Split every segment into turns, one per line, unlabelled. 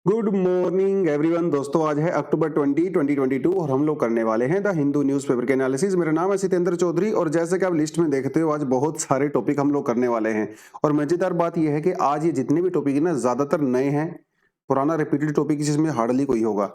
Good morning everyone दोस्तों, आज है अक्टूबर 20 2022 और हम लोग करने वाले हैं द हिंदू न्यूज़पेपर के एनालिसिस। मेरा नाम है सितेंद्र चौधरी और जैसे कि आप लिस्ट में देखते हो आज बहुत सारे टॉपिक हम लोग करने वाले हैं। और मजेदार बात यह है कि आज ये जितने भी टॉपिक है ना, ज्यादातर नए हैं। पुराना रिपीटेड टॉपिक जिसमें हार्डली कोई होगा।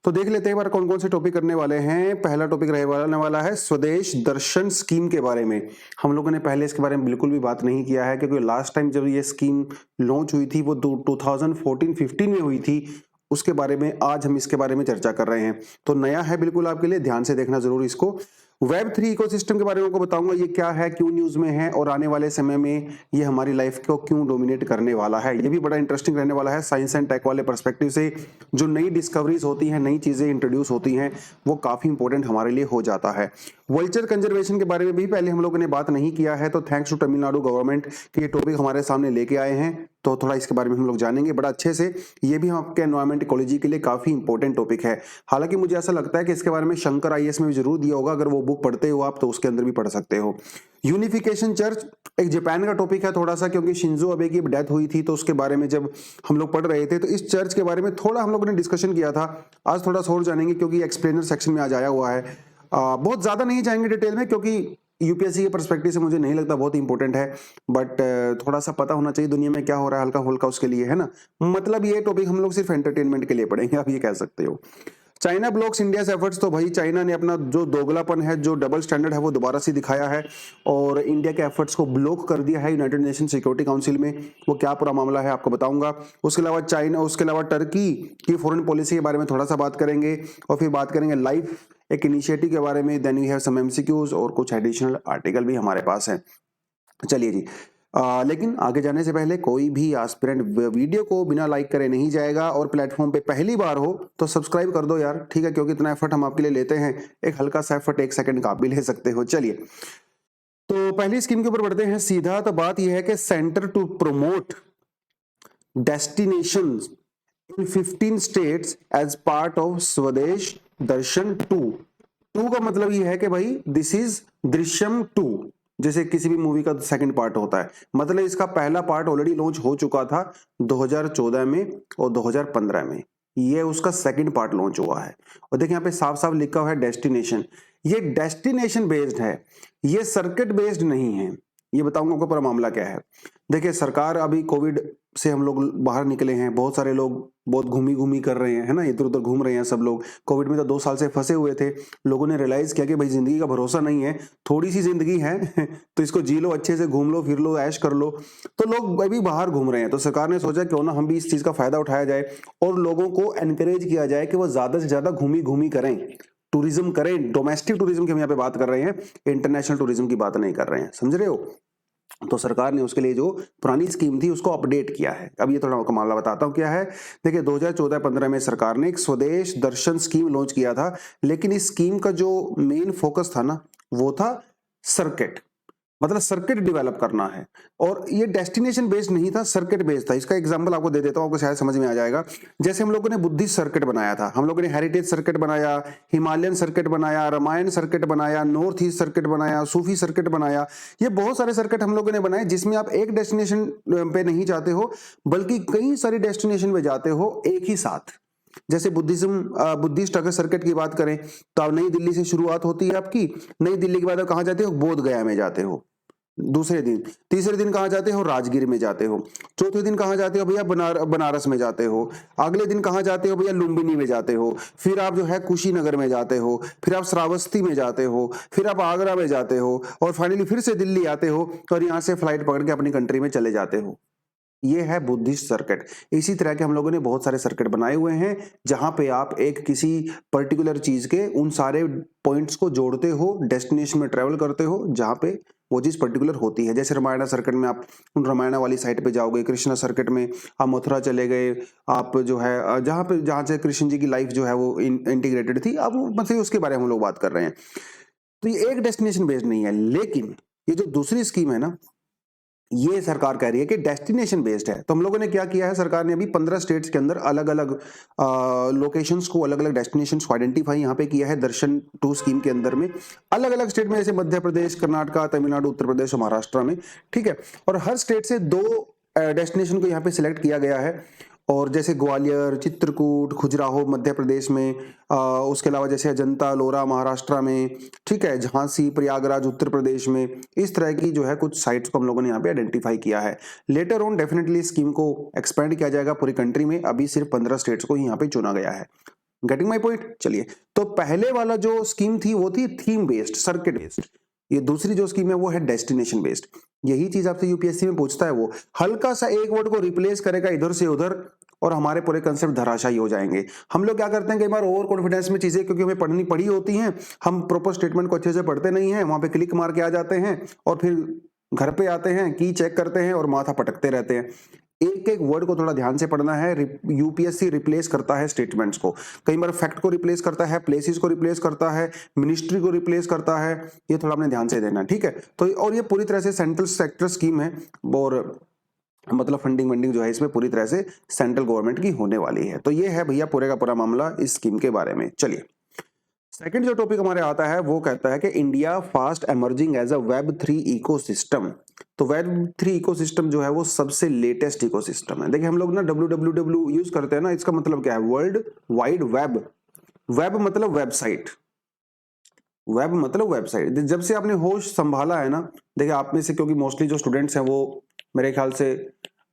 तो देख लेते हैं एक बार कौन कौन से टॉपिक करने वाले हैं। पहला टॉपिक रहने वाला है स्वदेश दर्शन स्कीम के बारे में। हम लोगों ने पहले इसके बारे में बिल्कुल भी बात नहीं किया है, क्योंकि लास्ट टाइम जब ये स्कीम लॉन्च हुई थी वो 2014-15 में हुई थी। उसके बारे में आज हम इसके बारे में चर्चा कर रहे हैं। तो नया है बिल्कुल आपके लिए, ध्यान से देखना जरूर इसको। वेब 3 इकोसिस्टम के बारे में आपको बताऊंगा ये क्या है, क्यों न्यूज में है और आने वाले समय में ये हमारी लाइफ को क्यों डोमिनेट करने वाला है। ये भी बड़ा इंटरेस्टिंग रहने वाला है। साइंस एंड टेक वाले पर्सपेक्टिव से जो नई डिस्कवरीज होती हैं, नई चीजें इंट्रोड्यूस होती हैं, वो काफी इंपॉर्टेंट हमारे लिए हो जाता है। वल्चर कंजर्वेशन के बारे में भी पहले हम लोगों ने बात नहीं किया है, तो थैंक्स टू तमिलनाडु गवर्नमेंट कि ये टॉपिक हमारे सामने लेके आए हैं। तो थोड़ा इसके बारे में हम लोग जानेंगे बड़ा अच्छे से। ये भी हम आपके एनवायरमेंट इकोलॉजी के लिए काफी इंपॉर्टेंट टॉपिक है। हालांकि मुझे ऐसा लगता है कि इसके बारे में शंकर आईएएस में भी जरूर दिया होगा, अगर वो बुक पढ़ते हो आप तो उसके अंदर भी पढ़ सकते हो। यूनिफिकेशन चर्च एक जापान का टॉपिक है थोड़ा सा, क्योंकि शिंजो अबे की डेथ हुई थी तो उसके बारे में जब हम लोग पढ़ रहे थे तो इस चर्च के बारे में थोड़ा हम लोगों ने डिस्कशन किया था। आज थोड़ा सा और जानेंगे क्योंकि एक्सप्लेनर सेक्शन में आज आया हुआ है। बहुत ज्यादा नहीं जाएंगे डिटेल में, क्योंकि यूपीएससी के पर्सपेक्टिव से मुझे नहीं लगता बहुत इंपॉर्टेंट है, बट थोड़ा सा पता होना चाहिए दुनिया में क्या हो रहा है हल्का फुल्का उसके लिए, है ना। मतलब ये टॉपिक हम लोग सिर्फ एंटरटेनमेंट के लिए पढ़ेंगे, आप ये कह सकते हो। चाइना ब्लॉक्स इंडिया एफर्ट्स, तो भाई चाइना ने अपना जो दोगलापन है, जो डबल स्टैंडर्ड है, वो दोबारा से दिखाया है और इंडिया के एफर्ट्स को ब्लॉक कर दिया है यूनाइटेड नेशन सिक्योरिटी काउंसिल में। वो क्या पूरा मामला है आपको बताऊंगा। उसके अलावा चाइना, उसके अलावा टर्की की फॉरेन पॉलिसी के बारे में थोड़ा सा बात करेंगे और फिर बात करेंगे लाइफ एक इनिशिएटिव के बारे में। Then we have some MCQs और कुछ एडिशनल आर्टिकल भी हमारे पास है। चलिए जी। लेकिन आगे जाने से पहले कोई भी एस्पिरेंट वीडियो को बिना लाइक करे नहीं जाएगा, और प्लेटफॉर्म पे पहली बार हो तो सब्सक्राइब कर दो यार, ठीक है, क्योंकि इतना एफर्ट हम आपके लिए लेते हैं। एक हल्का सा एफर्ट 1 सेकंड का आप भी ले सकते हो। चलिए, तो पहली स्कीम के ऊपर बढ़ते हैं सीधा। तो बात यह है कि centre to promote destination in 15 states as part of Swadesh Darshan 2 का मतलब ये है कि भाई दिस इज दृश्यम 2, जैसे किसी भी मूवी का सेकंड पार्ट होता है। मतलब इसका पहला पार्ट ऑलरेडी लॉन्च हो चुका था 2014 में और 2015 में, ये उसका सेकंड पार्ट लॉन्च हुआ है। और देखिए यहाँ पे साफ साफ लिखा हुआ है डेस्टिनेशन। ये डेस्टिनेशन बेस्ड है, ये सर्किट बेस्ड नहीं है। ये बताऊंगा आपको पूरा मामला क्या है। देखिए, सरकार अभी कोविड से हम लोग बाहर निकले हैं, बहुत सारे लोग बहुत घूमी घूमी कर रहे हैं, है ना, इधर उधर घूम रहे हैं सब लोग। कोविड में तो 2 साल से फंसे हुए थे। लोगों ने रियलाइज किया कि भाई जिंदगी का भरोसा नहीं है, थोड़ी सी जिंदगी है तो इसको जी लो, अच्छे से घूम लो, फिर लो, ऐश कर लो। तो लोग अभी बाहर घूम रहे हैं, तो सरकार ने सोचा क्यों ना हम भी इस चीज का फायदा उठाया जाए और लोगों को एनकरेज किया जाए कि वो ज्यादा से ज्यादा घूमी घूमी करें, टूरिज्म करें। डोमेस्टिक टूरिज्म की हम यहाँ पे बात कर रहे हैं, इंटरनेशनल टूरिज्म की बात नहीं कर रहे हैं, समझ रहे हो। तो सरकार ने उसके लिए जो पुरानी स्कीम थी उसको अपडेट किया है। अब ये थोड़ा मामला बताता हूँ क्या है। देखिए, 2014-15 में सरकार ने एक स्वदेश दर्शन स्कीम लॉन्च किया था, लेकिन इस स्कीम का जो मेन फोकस था ना, वो था सर्किट, मतलब सर्किट डेवलप करना है। और ये डेस्टिनेशन बेस्ड नहीं था, सर्किट बेस्ड था। इसका एग्जांपल आपको दे देता हूँ, आपको शायद समझ में आ जाएगा। जैसे हम लोगों ने बुद्धिस्ट सर्किट बनाया था, हम लोगों ने हेरिटेज सर्किट बनाया, हिमालयन सर्किट बनाया, रामायण सर्किट बनाया, नॉर्थ ईस्ट सर्किट बनाया, सूफी सर्किट बनाया। ये बहुत सारे सर्किट हम लोगों ने बनाए, जिसमें आप एक डेस्टिनेशन पे नहीं जाते हो बल्कि कई सारी डेस्टिनेशन पे जाते हो एक ही साथ। जैसे बुद्धिस्ट अगर सर्किट की बात करें तो आप नई दिल्ली से शुरुआत होती है आपकी। नई दिल्ली के बाद आप कहां जाते हो, बोध गया में जाते हो दूसरे दिन। तीसरे दिन कहां जाते हो, राजगीर में जाते हो। चौथे दिन कहां जाते हो भैया, बनारस में जाते हो। अगले दिन कहां जाते हो भैया, लुम्बिनी में जाते हो। फिर आप जो है कुशीनगर में जाते हो, फिर आप श्रावस्ती में जाते हो, फिर आप आगरा में जाते हो, और फाइनली फिर से दिल्ली आते हो और यहां से फ्लाइट पकड़ के अपनी कंट्री में चले जाते हो। ये है बुद्धिस्ट सर्किट। इसी तरह के हम लोगों ने बहुत सारे सर्किट बनाए हुए हैं, जहां पे आप एक किसी पर्टिकुलर चीज के उन सारे पॉइंट्स को जोड़ते हो, डेस्टिनेशन में ट्रेवल करते हो जहां पे वो चीज पर्टिकुलर होती है। जैसे रामायण सर्किट में आप उन रामायण वाली साइट पे जाओगे, कृष्णा सर्किट में आप मथुरा चले गए, आप जो है जहां से कृष्ण जी की लाइफ जो है वो इंटीग्रेटेड थी, अब मतलब उसके बारे में हम लोग बात कर रहे हैं। तो ये एक डेस्टिनेशन बेस्ड नहीं है, लेकिन ये जो दूसरी स्कीम है ना, ये सरकार कह रही है कि डेस्टिनेशन बेस्ड है। तो हम लोगों ने क्या किया है, सरकार ने अभी 15 स्टेट्स के अंदर अलग अलग लोकेशंस को, अलग अलग डेस्टिनेशंस को आइडेंटिफाई यहाँ पे किया है दर्शन 2 स्कीम के अंदर में। अलग अलग स्टेट में, जैसे मध्य प्रदेश, कर्नाटक, तमिलनाडु, उत्तर प्रदेश और महाराष्ट्र में, ठीक है। और हर स्टेट से 2 डेस्टिनेशन को यहाँ पे सिलेक्ट किया गया है और जैसे ग्वालियर, चित्रकूट, खजुराहो मध्य प्रदेश में, उसके अलावा जैसे अजंता लोरा महाराष्ट्र में, ठीक है, झांसी प्रयागराज उत्तर प्रदेश में, इस तरह की जो है कुछ साइट्स को हम लोगों ने यहाँ पे आइडेंटिफाई किया है। लेटर ऑन डेफिनेटली स्कीम को एक्सपेंड किया जाएगा पूरी कंट्री में, अभी सिर्फ 15 स्टेट्स को ही यहाँ पे चुना गया है। Getting my point. चलिए, तो पहले वाला जो स्कीम थी वो थी थीम बेस्ड, सर्किट बेस्ड। ये दूसरी जो स्कीम है वो है डेस्टिनेशन बेस्ड। यही चीज आपसे यूपीएससी में पूछता है, वो हल्का सा एक वर्ड को रिप्लेस करेगा इधर से उधर और हमारे पूरे कंसेप्ट धराशायी हो जाएंगे। हम लोग क्या करते हैं कई बार ओवर कॉन्फिडेंस में चीजें, क्योंकि हमें पढ़ी होती हैं, हम प्रॉपर स्टेटमेंट को अच्छे से पढ़ते नहीं है, वहां पे क्लिक मार के आ जाते हैं और फिर घर पे आते हैं, की चेक करते हैं और माथा पटकते रहते हैं। एक एक वर्ड को थोड़ा ध्यान से पढ़ना है। यूपीएससी रिप्लेस करता है स्टेटमेंट्स को, कई बार फैक्ट को रिप्लेस करता है, प्लेसेस को रिप्लेस करता है, मिनिस्ट्री को रिप्लेस करता है, ये थोड़ा अपने ध्यान से देना, ठीक है। तो और ये पूरी तरह से सेंट्रल सेक्टर स्कीम है और मतलब फंडिंग वंडिंग जो है इसमें पूरी तरह से सेंट्रल गवर्नमेंट की होने वाली है। तो ये है भैया पूरे का पूरा मामला इस स्कीम के बारे में। चलिए, सेकंड जो टॉपिक हमारे आता है वो कहता है कि India fast emerging as a web 3 ecosystem. तो वेब 3 इकोसिस्टम जो है वो सबसे लेटेस्ट इकोसिस्टम है। देखिए हम लोग ना www यूज करते हैं ना, इसका मतलब क्या है, वर्ल्ड वाइड वेब। वेब मतलब वेबसाइट, वेब मतलब वेबसाइट। जब से आपने होश संभाला है ना, देखिए आप में से क्योंकि मोस्टली जो स्टूडेंट्स हैं वो मेरे ख्याल से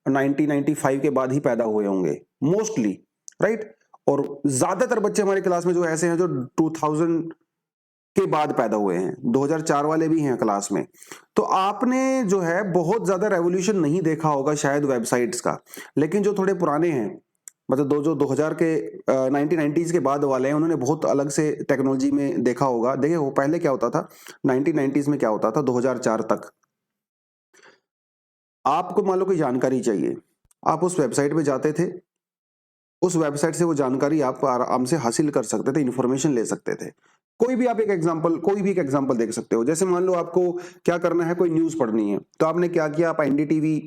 1995 के बाद ही पैदा हुए होंगे मोस्टली, राइट। और ज्यादातर बच्चे हमारी क्लास में जो ऐसे हैं जो 2000 के बाद पैदा हुए हैं, 2004 वाले भी हैं क्लास में। तो आपने जो है बहुत ज्यादा रेवोल्यूशन नहीं देखा होगा शायद वेबसाइट्स का, लेकिन जो थोड़े पुराने हैं, मतलब जो 2000 के 1990s के बाद वाले हैं, उन्होंने बहुत अलग से टेक्नोलॉजी में देखा होगा। देखिए वो पहले क्या होता था, 1990s में क्या होता था, 2004 तक आपको मान लो कोई जानकारी चाहिए, आप उस वेबसाइट पे जाते थे, उस वेबसाइट से वो जानकारी आप आराम से हासिल कर सकते थे, इंफॉर्मेशन ले सकते थे। कोई भी एक एग्जांपल देख सकते हो। जैसे मान लो आपको क्या करना है, कोई न्यूज पढ़नी है, तो आपने क्या किया, आप एनडीटीवी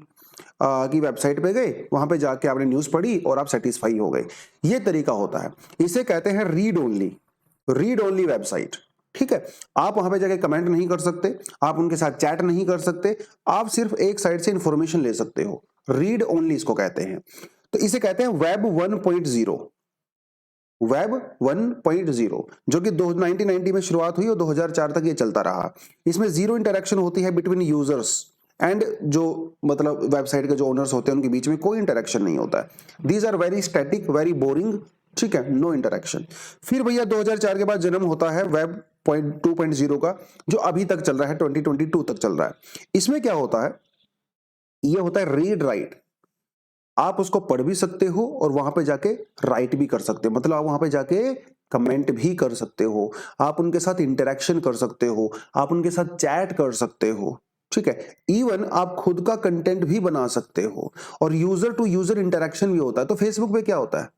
की वेबसाइट पे गए, वहां पे जाके आपने न्यूज पढ़ी और आप सेटिस्फाई हो गए। ये तरीका होता है, इसे कहते हैं रीड ओनली वेबसाइट, ठीक है। आप वहां पे जाके कमेंट नहीं कर सकते, आप उनके साथ चैट नहीं कर सकते, आप सिर्फ एक साइड से इंफॉर्मेशन ले सकते हो। रीड ओनली इसको कहते हैं। तो इसे कहते हैं वेब 1.0। वेब 1.0 जो कि 1990 में शुरुआत हुई और 2004 तक ये चलता रहा। इसमें जीरो इंटरेक्शन होती है बिटवीन यूजर्स एंड जो मतलब वेबसाइट के जो ओनर्स होते हैं उनके बीच में कोई इंटरेक्शन नहीं होता है। These are very static, very boring, ठीक है, नो इंटरेक्शन। फिर भैया 2004 के बाद जन्म होता है वेब 2.0 का, जो अभी तक चल रहा है, 2022 तक चल रहा है। इसमें क्या होता है, ये होता है रीड राइट। आप उसको पढ़ भी सकते हो और वहां पे जाके राइट भी कर सकते हो, मतलब आप वहां पे जाके कमेंट भी कर सकते हो, आप उनके साथ इंटरेक्शन कर सकते हो, आप उनके साथ चैट कर सकते हो, ठीक है। इवन आप खुद का कंटेंट भी बना सकते हो और यूजर टू यूजर इंटरेक्शन भी होता है। तो फेसबुक पे क्या होता है,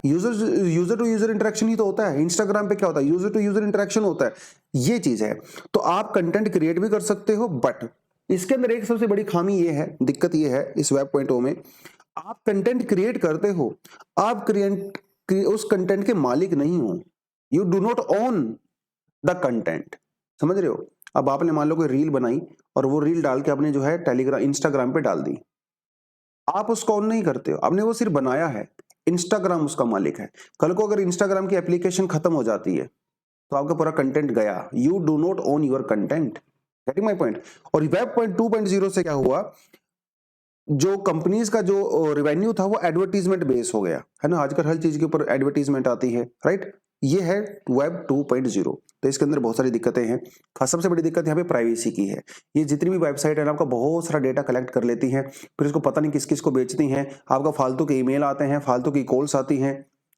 यूजर टू यूजर इंटरेक्शन ही तो होता है। इंस्टाग्राम पे क्या होता है, यूजर टू यूजर इंटरेक्शन होता है। ये चीज है। तो आप कंटेंट क्रिएट भी कर सकते हो, बट इसके अंदर एक सबसे बड़ी खामी ये है, दिक्कत ये है इस वेब 2.0 में, आप कंटेंट क्रिएट करते हो, आप उस कंटेंट के मालिक नहीं हो। You do not own the content, समझ रहे हो। अब आपने मान लो कोई रील बनाई और वो रील डाल के आपने जो है टेलीग्राम इंस्टाग्राम पे डाल दी, आप उसको ऑन नहीं करते हो, आपने वो सिर्फ बनाया है, इंस्टाग्राम उसका मालिक है। कल को अगर इंस्टाग्राम की एप्लीकेशन खत्म हो जाती है तो आपका पूरा कंटेंट गया। You do not own your content, getting my point. और वेब 2.0 से क्या हुआ, जो कंपनीज का जो रेवेन्यू था वो एडवर्टीजमेंट बेस हो गया है ना, आजकल हर चीज के ऊपर एडवर्टीजमेंट आती है, राइट। ये है वेब 2.0। तो इसके अंदर बहुत सारी दिक्कतें हैं। खास सबसे बड़ी दिक्कत यहाँ पे प्राइवेसी की है। ये जितनी भी वेबसाइट है ना, आपका बहुत सारा डेटा कलेक्ट कर लेती है, फिर इसको पता नहीं किस किस को बेचती हैं, आपका फालतू के ईमेल आते हैं, फालतू की कॉल्स आती हैं।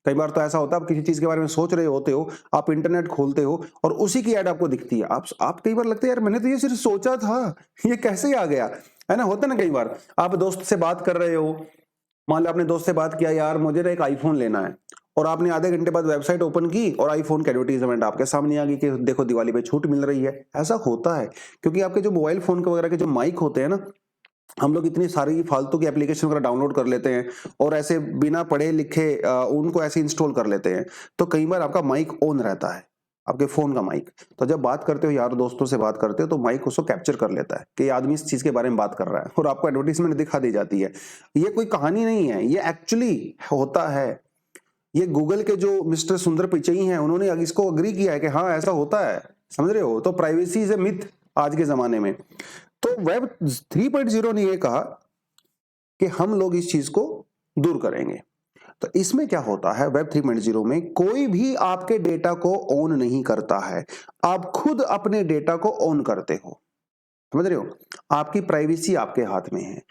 कई बार तो ऐसा होता है आप किसी चीज के बारे में सोच रहे होते हो, आप इंटरनेट खोलते हो और उसी की ऐड आपको दिखती है। आप कई बार लगता है यार मैंने तो ये सिर्फ सोचा था, ये कैसे आ गया, है ना। होता ना कई बार आप दोस्त से बात कर रहे हो, मान लो आपने दोस्त से बात किया, यार मुझे ना एक आईफोन लेना है, और आपने आधे घंटे बाद वेबसाइट ओपन की और आईफोन की एडवर्टीजमेंट आपके सामने आ गई कि देखो दिवाली पे छूट मिल रही है। ऐसा होता है क्योंकि आपके जो मोबाइल फोन के वगैरह के जो माइक होते हैं ना, हम लोग इतनी सारी फालतू की एप्लीकेशन वगैरह डाउनलोड कर लेते हैं और ऐसे बिना पढ़े लिखे उनको ऐसे इंस्टॉल कर लेते हैं, तो कई बार आपका माइक ऑन रहता है। आपके फोन का माइक। तो जब बात करते हो, यार दोस्तों से बात करते हो, तो माइक उसको कैप्चर कर लेता है कि ये आदमी इस चीज के बारे में बात कर रहा है, और आपको एडवर्टीजमेंट दिखा दी जाती है। ये कोई कहानी नहीं है, ये एक्चुअली होता है। ये गूगल के जो मिस्टर सुंदर पिचई हैं, उन्होंने इसको अग्री किया है कि हाँ ऐसा होता है, समझ रहे हो। तो प्राइवेसी इज ए मिथ आज के जमाने में। तो वेब 3.0 ने ये कहा कि हम लोग इस चीज को दूर करेंगे। तो इसमें क्या होता है, वेब 3.0 में कोई भी आपके डेटा को ओन नहीं करता है, आप खुद अपने डेटा को ओन करते हो, समझ रहे हो। आपकी प्राइवेसी आपके हाथ में है।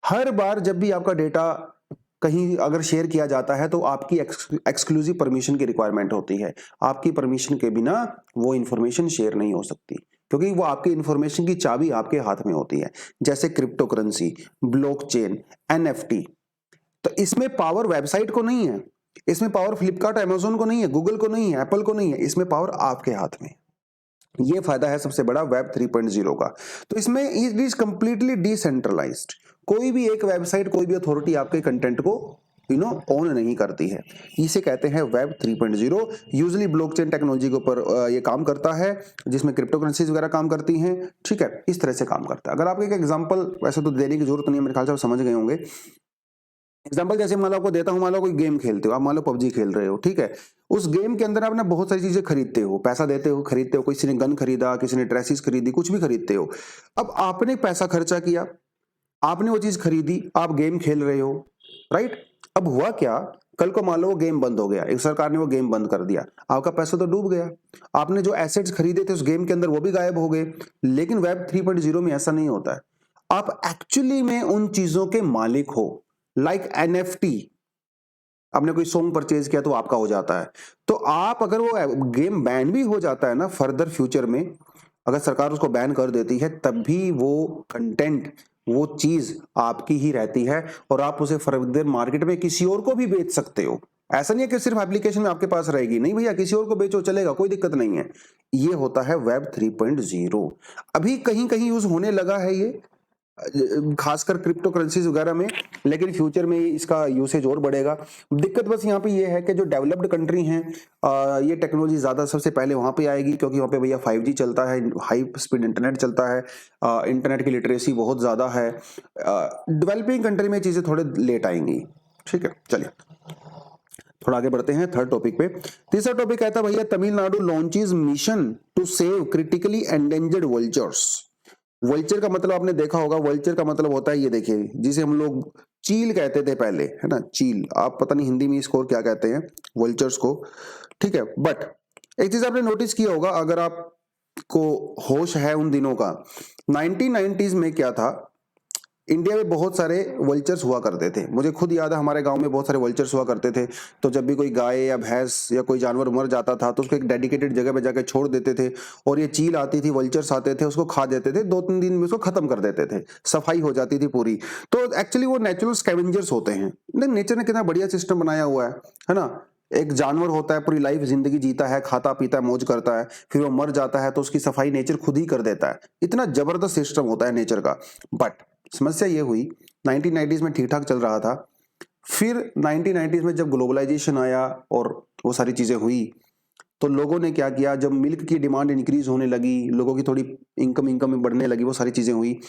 हर बार जब भी आपका डेटा कहीं अगर शेयर किया जाता है तो आपकी एक्सक्लूसिव परमिशन की रिक्वायरमेंट होती है। आपकी परमिशन के बिना वो इंफॉर्मेशन शेयर नहीं हो सकती, क्योंकि वो आपकी इंफॉर्मेशन की चाबी आपके हाथ में होती है। जैसे क्रिप्टो करेंसी, ब्लॉकचेन, एनएफटी। तो इसमें पावर वेबसाइट को नहीं है, इसमें पावर फ्लिपकार्ट अमेज़न को नहीं है, गूगल को नहीं है, एप्पल को नहीं है, इसमें पावर आपके हाथ में। ये फायदा है सबसे बड़ा वेब 3.0 का। तो इसमें इट इज कंप्लीटली डिसेंट्रलाइज्ड। कोई भी एक वेबसाइट, कोई भी अथॉरिटी आपके कंटेंट को ओन नहीं करती है। इसे कहते हैं वेब 3.0। यूजुअली ब्लॉकचेन टेक्नोलॉजी के ऊपर ये काम करता है, जिसमें क्रिप्टो करेंसीज वगैरह काम करती हैं, ठीक है, इस तरह से काम करता है। अगर आपको एक एग्जांपल वैसे तो देने की जरूरत नहीं है, मेरे ख्याल से आप समझ गए होंगे। एग्जाम्पल जैसे मान लो आपको देता हूं, मान लो कोई गेम खेलते हो आप, मान लो पबजी खेल रहे हो, ठीक है। उस गेम के अंदर आपने बहुत सारी चीजें खरीदते हो, पैसा देते हो, खरीदते हो, किसी ने गन खरीदा, किसी ने ड्रेसेस खरीदी, कुछ भी खरीदते हो। अब आपने पैसा खर्चा किया, आपने वो चीज खरीदी, आप गेम खेल रहे हो, राइट। अब हुआ क्या, कल को मान लो वो गेम बंद हो गया, एक सरकार ने वो गेम बंद कर दिया, आपका पैसा तो डूब गया। आपने जो एसेट्स खरीदे थे उस गेम के अंदर वो भी गायब हो गए। लेकिन वेब 3.0 में ऐसा नहीं होता है, आप एक्चुअली में उन चीजों के मालिक हो। लाइक एनएफटी, आपने कोई सॉन्ग परचेज किया तो आपका हो जाता है। तो आप अगर वो गेम बैन भी हो जाता है ना फर्दर फ्यूचर में, अगर सरकार उसको बैन कर देती है, तब भी वो कंटेंट, वो चीज आपकी ही रहती है, और आप उसे फर्दर मार्केट में किसी और को भी बेच सकते हो। ऐसा नहीं है कि सिर्फ एप्लीकेशन में आपके पास रहेगी, नहीं भैया, किसी और को बेचो, चलेगा, कोई दिक्कत नहीं है। ये होता है वेब 3.0। अभी कहीं कहीं यूज होने लगा है ये, खासकर क्रिप्टो करेंसीज वगैरह में, लेकिन फ्यूचर में इसका यूसेज और बढ़ेगा। दिक्कत बस यहाँ पे ये है कि जो डेवलप्ड कंट्री हैं, ये टेक्नोलॉजी ज्यादा सबसे पहले वहां पे आएगी, क्योंकि वहां पे भैया 5G चलता है, हाई स्पीड इंटरनेट चलता है, इंटरनेट की लिटरेसी बहुत ज्यादा है। डेवलपिंग कंट्री में चीजें थोड़े लेट आएंगी, ठीक है। चलिए थोड़ा आगे बढ़ते हैं थर्ड टॉपिक पे। तीसरा टॉपिक कहता है भैया, Tamil Nadu launches mission to save critically endangered vultures. Vulture का मतलब आपने देखा होगा, वल्चर का मतलब होता है ये देखिए, जिसे हम लोग चील कहते थे पहले, है ना, चील। आप पता नहीं हिंदी में इसको क्या कहते हैं, वल्चर्स को, ठीक है। बट एक चीज आपने नोटिस किया होगा, अगर आपको होश है उन दिनों का, 1990s में क्या था, इंडिया में बहुत सारे वल्चर्स हुआ करते थे। मुझे खुद याद है, हमारे गांव में बहुत सारे वल्चर्स हुआ करते थे। तो जब भी कोई गाय या भैंस या कोई जानवर मर जाता था तो उसको एक डेडिकेटेड जगह पे जाके छोड़ देते थे, और ये चील आती थी, वल्चर्स आते थे, उसको खा देते थे, 2-3 दिन में उसको खत्म कर देते थे, सफाई हो जाती थी पूरी। तो एक्चुअली वो नेचुरल स्कैवेंजर्स होते हैं। नेचर ने कितना बढ़िया सिस्टम बनाया हुआ है ना। एक जानवर होता है, पूरी लाइफ जिंदगी जीता है, खाता पीता है, मौज करता है, फिर वो मर जाता है तो उसकी सफाई नेचर खुद ही कर देता है। इतना जबरदस्त सिस्टम होता है नेचर का। बट समस्या ये हुई, 1990s में ठीक ठाक चल रहा था, फिर 1990s में जब ग्लोबलाइजेशन आया और वो सारी चीजें हुई, तो लोगों ने क्या किया, जब मिल्क की डिमांड इंक्रीज होने लगी, लोगों की थोड़ी इनकम में बढ़ने लगी, वो सारी चीजें हुई।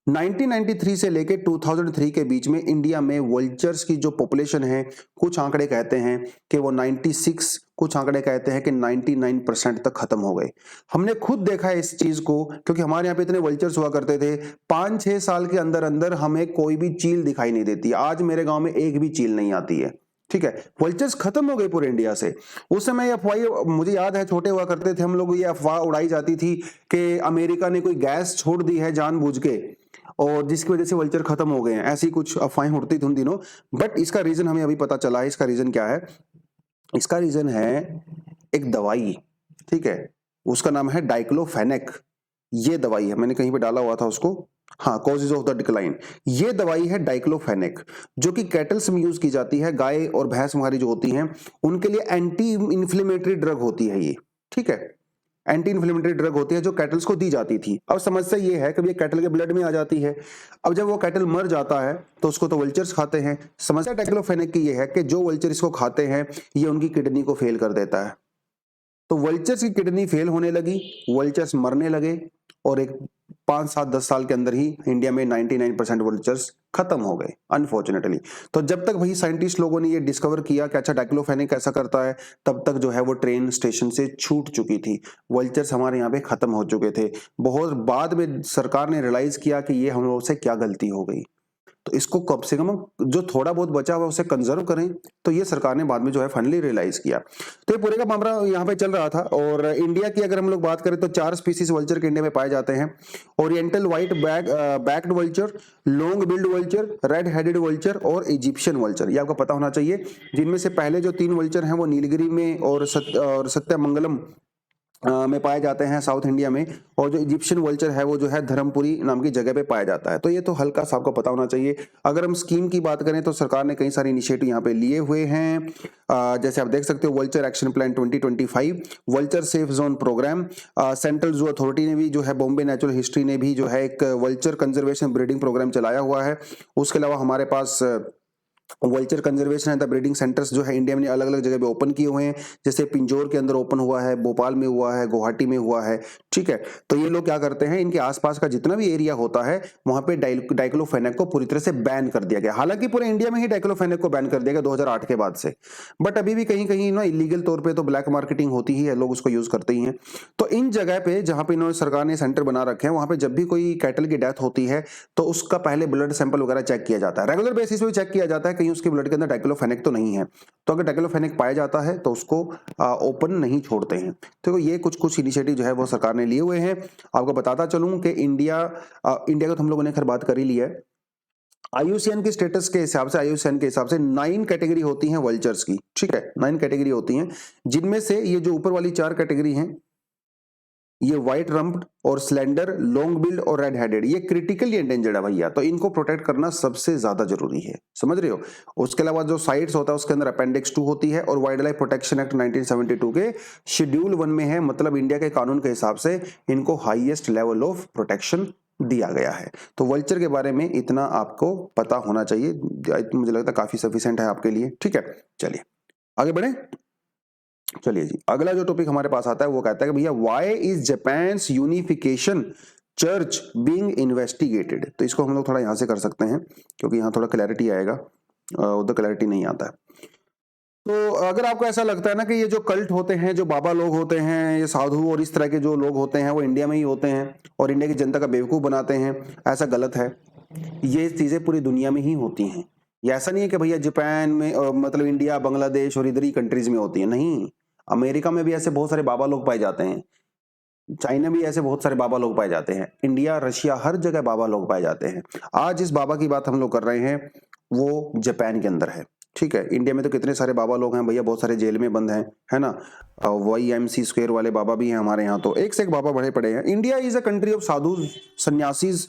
1993 से लेके 2003 के बीच में इंडिया में वल्चर्स की जो पॉपुलेशन है, कुछ आंकड़े कहते हैं कि वो 96, कुछ आंकड़े कहते हैं कि 99% तक खत्म हो गए। हमने खुद देखा है इस चीज को, क्योंकि हमारे यहाँ पे इतने वल्चर्स हुआ करते थे। 5-6 साल के अंदर अंदर हमें कोई भी चील दिखाई नहीं देती। आज मेरे गांव में एक भी चील नहीं आती है, ठीक है। वल्चर्स खत्म हो गए पूरे इंडिया से। उस समय अफवाह, मुझे याद है छोटे हुआ करते थे हम लोग, ये अफवाह उड़ाई जाती थी कि अमेरिका ने कोई गैस छोड़ दी है जानबूझ के, और जिसकी वजह से वल्चर खत्म हो गए हैं, ऐसी कुछ अफवाहें उड़ती थी उन दिनों। बट इसका रीजन हमें अभी पता चला है। इसका रीजन क्या है, इसका रीजन है एक दवाई, ठीक है, उसका नाम है डाइक्लोफेनेक। ये दवाई है, मैंने कहीं पे डाला हुआ था उसको, हाँ, कॉजेज ऑफ द डिक्लाइन। ये दवाई है डाइक्लोफेनेक, जो कि कैटल्स में यूज की जाती है। गाय और भैंस हमारी जो होती हैं, उनके लिए एंटी इन्फ्लेमेटरी ड्रग होती है ये, ठीक है। एंटी इन्फ्लेमेटरी ड्रग होती है जो कैटल्स को दी जाती थी। अब समस्या ये है कि ये कैटल के ब्लड में आ जाती है। अब जब वो कैटल मर जाता है तो उसको तो वल्चर्स खाते हैं। समस्या डाइक्लोफेनेक की ये है कि जो वल्चर इसको खाते हैं, ये उनकी किडनी को फेल कर देता है। तो वल्चर्स की किडनी फेल होने लगी, वल्चर्स मरने लगे और एक 5, 7, 10 साल के अंदर ही इंडिया में 99% वल्चर्स खत्म हो गए अनफॉर्चुनेटली। तो जब तक वही साइंटिस्ट लोगों ने ये डिस्कवर किया कि अच्छा डाइक्लोफेनेक कैसा करता है, तब तक जो है वो ट्रेन स्टेशन से छूट चुकी थी, वल्चर्स हमारे यहाँ पे खत्म हो चुके थे। बहुत बाद में सरकार ने रियलाइज किया कि ये हम लोगों से क्या गलती हो गई, तो इसको कम से कम जो थोड़ा बहुत बचा हुआ उसे कंजर्व करें। तो ये सरकार ने बाद में जो है फाइनली रियलाइज किया। तो ये पूरे का मामला यहाँ पे चल रहा था। और इंडिया की अगर हम लोग बात करें तो 4 स्पीसीज वल्चर के इंडिया में पाए जाते हैं। Oriental white backed vulture, long billed vulture, red headed vulture और इजिप्शियन वल्चर, ये आपको पता होना चाहिए। जिनमें से पहले जो 3 वल्चर हैं वो नीलगिरी में और सत्यमंगलम में पाए जाते हैं साउथ इंडिया में, और जो इजिप्शियन वल्चर है वो जो है धर्मपुरी नाम की जगह पे पाया जाता है। तो ये तो हल्का सा आपको पता होना चाहिए। अगर हम स्कीम की बात करें तो सरकार ने कई सारे इनिशिएटिव यहाँ पे लिए हुए हैं। जैसे आप देख सकते हो vulture action plan 2025, vulture safe zone programme, central zoo authority ने भी जो है, बॉम्बे नेचुरल हिस्ट्री ने भी जो है एक वल्चर कंजर्वेशन ब्रीडिंग प्रोग्राम चलाया हुआ है। उसके अलावा हमारे पास vulture conservation and the breeding centres जो है इंडिया में अलग अलग जगह पे ओपन किए हुए हैं। जैसे पिंजौर के अंदर ओपन हुआ है, भोपाल में हुआ है, गुवाहाटी में हुआ है, ठीक है। तो ये लोग क्या करते हैं, इनके आसपास का जितना भी एरिया होता है वहां पे डाइक्लोफेनेक को पूरी तरह से बैन कर दिया गया। हालांकि पूरे इंडिया में ही डाइक्लोफेनेक को बैन कर दिया गया 2008 के बाद से, बट अभी भी कहीं कहीं ना इलीगल तौर पर तो ब्लैक मार्केटिंग होती ही है, लोग उसको यूज करते ही हैं। तो इन जगह पे जहां पे इन्होंने सरकार ने सेंटर बना रखे हैं, वहां पे जब भी कोई कैटल की डेथ होती है तो उसका पहले ब्लड सैंपल वगैरह चेक किया जाता है, रेगुलर बेसिस पे चेक किया जाता है कहीं उसके ब्लड के अंदर डाइक्लोफेनेक तो नहीं है। तो अगर डाइक्लोफेनेक पाया जाता है तो उसको ओपन नहीं छोड़ते हैं। तो ये कुछ इनिशिएटिव जो है वो सरकार ने लिए हुए हैं। आपको बताता चलूं कि इंडिया को तो हम लोगों ने खैर बात कर ही लिया है। आईयूसीएन के स्टेटस के हिसाब से, आईयूसीएन के हिसाब से 9 कैटेगरी होती हैं वल्चर्स की, ठीक है, 9 कैटेगरी होती हैं, जिनमें से ये जो ऊपर वाली 4 कैटेगरी हैं, ये व्हाइट रम्प्ड और स्लेंडर, लॉन्ग बिल्ड और रेड हेडेड, ये क्रिटिकली एंडेंजर्ड है भैया। तो इनको प्रोटेक्ट करना सबसे ज्यादा जरूरी है, समझ रहे हो। उसके अलावा जो साइट्स होता है उसके अंदर अपेंडिक्स 2 होती है और वाइल्ड लाइफ प्रोटेक्शन एक्ट 1972 के शेड्यूल 1 में है। मतलब इंडिया के कानून के हिसाब से इनको हाईएस्ट लेवल ऑफ प्रोटेक्शन दिया गया है। तो वल्चर के बारे में इतना आपको पता होना चाहिए, मुझे लगता है काफी सफिशिएंट है आपके लिए, ठीक है। चलिए आगे बढ़े। चलिए जी, अगला जो टॉपिक हमारे पास आता है वो कहता है कि भैया why is Japan's unification church being investigated. तो इसको हम लोग थोड़ा यहाँ से कर सकते हैं क्योंकि यहाँ थोड़ा क्लैरिटी आएगा, उधर क्लैरिटी नहीं आता है। तो अगर आपको ऐसा लगता है ना कि ये जो कल्ट होते हैं, जो बाबा लोग होते हैं, ये साधु और इस तरह के जो लोग होते हैं वो इंडिया में ही होते हैं और इंडिया की जनता का बेवकूफ बनाते हैं, ऐसा गलत है। ये चीजें पूरी दुनिया में ही होती हैं। ये ऐसा नहीं है कि भैया जापान में मतलब इंडिया, बांग्लादेश और इधर ही कंट्रीज में होती है, नहीं। अमेरिका में भी ऐसे बहुत सारे बाबा लोग पाए जाते हैं, चाइना भी ऐसे बहुत सारे बाबा लोग पाए जाते हैं, इंडिया, रशिया, हर जगह बाबा लोग पाए जाते हैं। आज जिस बाबा की बात हम लोग कर रहे हैं वो जापान के अंदर है, ठीक है। इंडिया में तो कितने सारे बाबा लोग हैं भैया, बहुत सारे जेल में बंद हैं, है ना। YMC स्क्वायर वाले बाबा भी हैं हमारे यहाँ, तो एक से एक बाबा बड़े पड़े हैं। India is a country of sadhu sanyasis,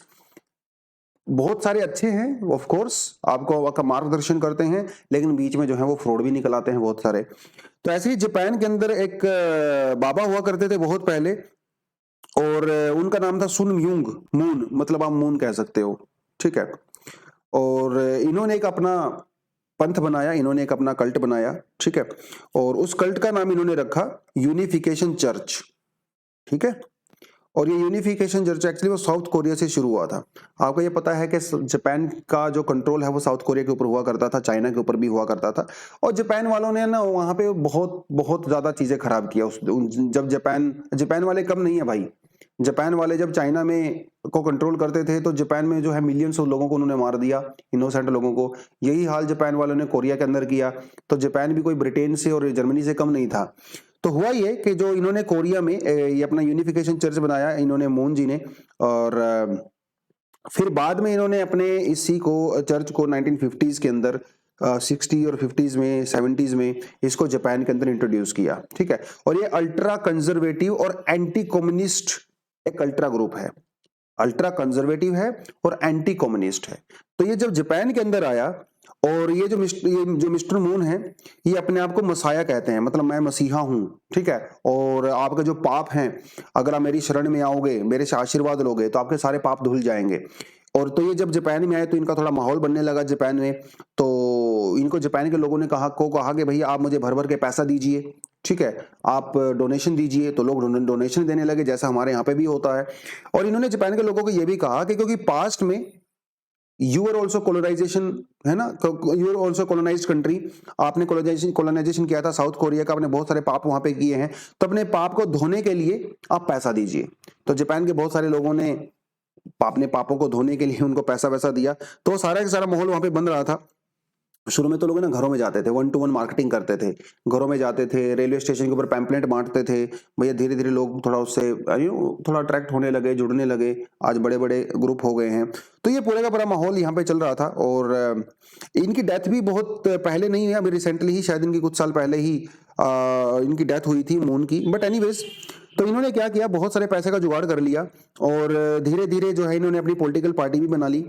बहुत सारे अच्छे हैं ऑफ कोर्स, आपको आपका मार्गदर्शन करते हैं, लेकिन बीच में जो है वो फ्रॉड भी निकल आते हैं बहुत सारे। तो ऐसे ही जापान के अंदर एक बाबा हुआ करते थे बहुत पहले, और उनका नाम था सुन म्यूंग मून, मतलब आप मून कह सकते हो, ठीक है। और इन्होंने एक अपना पंथ बनाया, इन्होंने एक अपना कल्ट बनाया, ठीक है। और उस कल्ट का नाम इन्होंने रखा यूनिफिकेशन चर्च, ठीक है। और ये यूनिफिकेशन चर्च एक्चुअली वो साउथ कोरिया से शुरू हुआ था। आपको ये पता है कि जापान का जो कंट्रोल है वो साउथ कोरिया के ऊपर हुआ करता था, चाइना के ऊपर भी हुआ करता था, और जापान वालों ने ना वहां पे बहुत बहुत ज्यादा चीजें खराब किया। जब जापान वाले कम नहीं है भाई, जापान वाले जब चाइना में को कंट्रोल करते थे तो जापान में जो है मिलियंस ऑफ लोगों को उन्होंने मार दिया, इनोसेंट लोगों को। यही हाल जापान वालों ने कोरिया के अंदर किया। तो जापान भी कोई ब्रिटेन से और जर्मनी से कम नहीं था। तो हुआ ये कि जो इन्होंने कोरिया में ये अपना यूनिफिकेशन चर्च बनाया, इन्होंने मून जी ने, और फिर बाद में इन्होंने अपने इसी को चर्च को 1950s के अंदर 60 और 50s में 70s में इसको जापान के अंदर इंट्रोड्यूस किया, ठीक है। और ये अल्ट्रा कंजर्वेटिव और एंटी कम्युनिस्ट एक अल्ट्रा ग्रुप है, अल्ट्रा कंजर्वेटिव है और एंटी कम्युनिस्ट है। तो ये जब जापान के अंदर आया, और ये जो मिस्टर मून है, ये अपने आप को मसाया कहते हैं, मतलब मैं मसीहा हूं, ठीक है। और आपके जो पाप हैं, अगर आप मेरी शरण में आओगे, मेरे से आशीर्वाद लोगे, तो आपके सारे पाप धुल जाएंगे। और तो ये जब जापान में आए तो इनका थोड़ा माहौल बनने लगा जापान में। तो इनको जापान के लोगों ने कहा कि भैया आप मुझे भर भर के पैसा दीजिए, ठीक है, आप डोनेशन दीजिए तो लोग डोनेशन देने लगे, जैसा हमारे यहाँ पे भी होता है। और इन्होंने जापान के लोगों को ये भी कहा कि क्योंकि पास्ट में यू आर ऑल्सो कोलोनाइजेशन, है ना, you are also colonise country, आपने कोलोनाइजेशन किया था साउथ कोरिया का, आपने बहुत सारे पाप वहां पे किए हैं, तो अपने पाप को धोने के लिए आप पैसा दीजिए। तो जापान के बहुत सारे लोगों ने अपने पापों को धोने के लिए उनको पैसा वैसा दिया, तो सारा का सारा माहौल वहां पे बन रहा था। शुरू में तो लोग ना घरों में जाते थे, 1-to-1 मार्केटिंग करते थे, घरों में जाते थे, रेलवे स्टेशन के ऊपर पैम्पलेट बांटते थे। भैया धीरे धीरे लोग थोड़ा उससे थोड़ा अट्रैक्ट होने लगे, जुड़ने लगे, आज बड़े बड़े ग्रुप हो गए हैं। तो ये पूरे का पूरा माहौल यहाँ पे चल रहा था। और इनकी डेथ भी बहुत पहले नहीं है, अभी रिसेंटली ही, शायद इनकी कुछ साल पहले ही इनकी डेथ हुई थी मून की। बट एनीवेज, तो इन्होंने क्या किया, बहुत सारे पैसे का जुगाड़ कर लिया और धीरे धीरे जो है इन्होंने अपनी पॉलिटिकल पार्टी भी बना ली।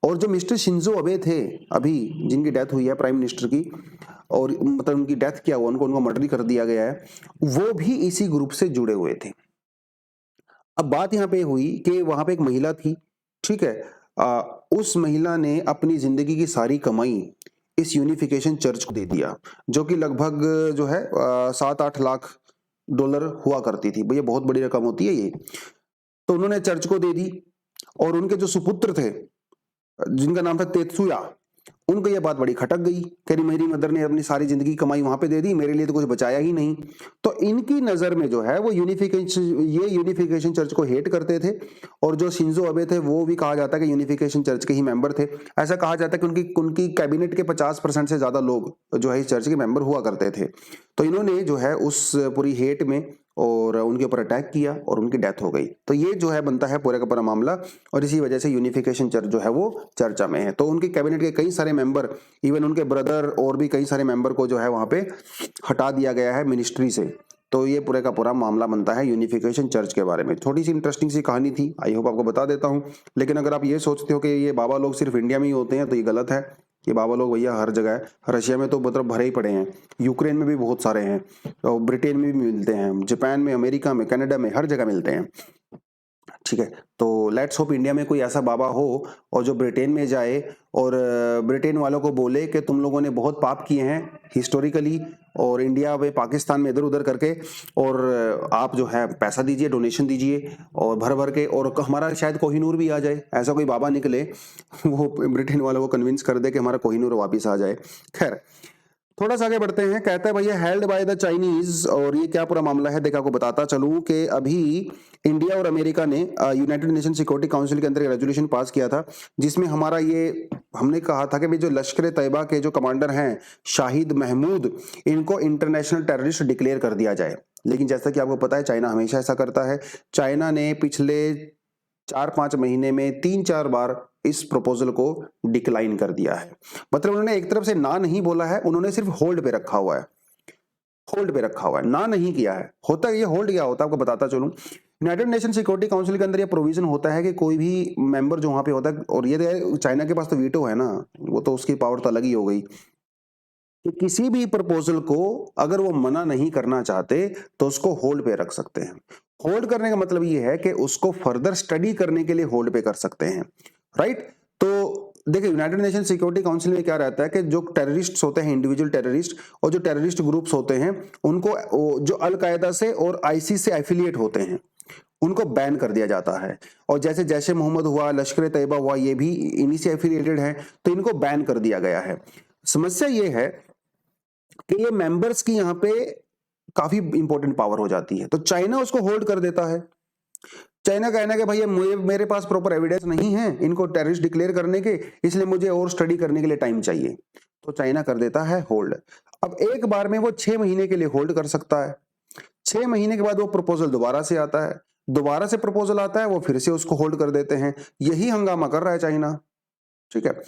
और जो मिस्टर शिंजो अबे थे अभी, जिनकी डेथ हुई है प्राइम मिनिस्टर की, और मतलब उनकी डेथ क्या हुआ, उनको मर्डर कर दिया गया है, वो भी इसी ग्रुप से जुड़े हुए थे। अब बात यहाँ पे हुई कि वहां पे एक महिला थी, ठीक है, उस महिला ने अपनी जिंदगी की सारी कमाई इस यूनिफिकेशन चर्च को दे दिया, जो कि लगभग जो है 7-8 लाख डॉलर हुआ करती थी। भैया बहुत बड़ी रकम होती है ये। तो उन्होंने चर्च को दे दी, और उनके जो सुपुत्र थे जिनका नाम था तेत्सुया, उनको ये बात बड़ी खटक गई, कह रही मेरी मदर ने अपनी सारी जिंदगी कमाई वहां पे दे दी, मेरे लिए तो कुछ बचाया ही नहीं। तो इनकी नजर में जो है वो यूनिफिकेशन चर्च को हेट करते थे। और जो शिंजो अबे थे वो भी कहा जाता है कि यूनिफिकेशन चर्च के ही मेंबर थे। ऐसा कहा जाता है कि उनकी उनकी कैबिनेट के 50% से ज्यादा लोग जो है इस चर्च के मेंबर हुआ करते थे। तो इन्होंने जो है उस पूरी हेट में और उनके ऊपर अटैक किया और उनकी डेथ हो गई। तो ये जो है बनता है पूरा का पूरा मामला, और इसी वजह से यूनिफिकेशन चर्च जो है वो चर्चा में है। तो उनके कैबिनेट के कई सारे मेंबर, इवन उनके ब्रदर और भी कई सारे मेंबर को जो है वहां पे हटा दिया गया है मिनिस्ट्री से। तो ये पूरे का पूरा मामला बनता है यूनिफिकेशन चर्च के बारे में। थोड़ी सी इंटरेस्टिंग सी कहानी थी, आई होप आपको बता देता हूँ। लेकिन अगर आप ये सोचते हो कि ये बाबा लोग सिर्फ इंडिया में ही होते हैं तो ये गलत है। ये बाबा लोग भैया हर जगह है, रशिया में तो मतलब भरे ही पड़े हैं, यूक्रेन में भी बहुत सारे हैं, और ब्रिटेन में भी मिलते हैं, जापान में, अमेरिका में, कनाडा में, हर जगह मिलते हैं। ठीक है, तो लेट्स होप इंडिया में कोई ऐसा बाबा हो और जो ब्रिटेन में जाए और ब्रिटेन वालों को बोले कि तुम लोगों ने बहुत पाप किए हैं हिस्टोरिकली, और इंडिया में पाकिस्तान में इधर उधर करके, और आप जो है पैसा दीजिए, डोनेशन दीजिए और भर भर के, और हमारा शायद कोहिनूर भी आ जाए, ऐसा कोई बाबा निकले वो ब्रिटेन वालों को कन्विंस कर दे कि हमारा कोहिनूर वापिस आ जाए। खैर, थोड़ा सा आगे बढ़ते हैं। कहता है भैया हेल्ड बाय द चाइनीज, और ये क्या पूरा मामला है देखा को बताता चलूं कि अभी इंडिया और अमेरिका ने यूनाइटेड नेशन सिक्योरिटी काउंसिल के अंदर एक रेजोल्यूशन पास किया था, जिसमें हमारा ये हमने कहा था कि भाई जो लश्कर तैयबा के जो कमांडर हैं शाहिद महमूद, इनको इंटरनेशनल टेररिस्ट डिक्लेयर कर दिया जाए। लेकिन जैसा कि आपको पता है चाइना हमेशा ऐसा करता है। चाइना ने पिछले 4-5 महीने में 3-4 बार इस प्रपोजल को डिक्लाइन कर दिया है। मतलब उन्होंने एक तरफ से ना नहीं बोला है, उन्होंने सिर्फ होल्ड पे रखा हुआ है, होल्ड पे रखा हुआ है, ना नहीं किया है। होता है ये होल्ड क्या होता है आपको बताता चलूं। यूनाइटेड नेशन सिक्योरिटी काउंसिल के अंदर ये प्रोविजन होता है कि कोई भी मेंबर जो वहां पे होता है, और ये चाइना के पास तो वीटो है ना, वो तो उसकी पावर तो अलग ही हो गई, कि किसी भी प्रपोजल को अगर वो मना नहीं करना चाहते तो उसको होल्ड पे रख सकते हैं। होल्ड करने का मतलब ये है कि उसको फर्दर स्टडी करने के लिए होल्ड पे कर सकते हैं, राइट। तो देखिए यूनाइटेड नेशन सिक्योरिटी काउंसिल में क्या रहता है कि जो टेररिस्ट होते हैं, इंडिविजुअल टेररिस्ट, और जो टेररिस्ट ग्रुप्स होते हैं उनको, जो अल कायदा से और आईसिस से एफिलिएट होते हैं, उनको बैन कर दिया जाता है। और जैसे जैसे मोहम्मद हुआ, लश्कर तैयबा हुआ, ये भी इन्हीं से एफिलिएटेड है, तो इनको बैन कर दिया गया है। समस्या ये है कि ये मेंबर्स की यहाँ पे काफी इंपॉर्टेंट पावर हो जाती है, तो चाइना उसको होल्ड कर देता है। चाइना कहना कि भैया मेरे पास प्रॉपर एविडेंस नहीं है इनको टेररिस्ट डिक्लेयर करने के, इसलिए मुझे और स्टडी करने के लिए टाइम चाहिए, तो चाइना कर देता है होल्ड। अब एक बार में वो 6 महीने के लिए होल्ड कर सकता है। 6 महीने के बाद वो प्रपोजल दोबारा से आता है, दोबारा से प्रपोजल आता है, वो फिर से उसको होल्ड कर देते हैं। यही हंगामा कर रहा है चाइना, ठीक है।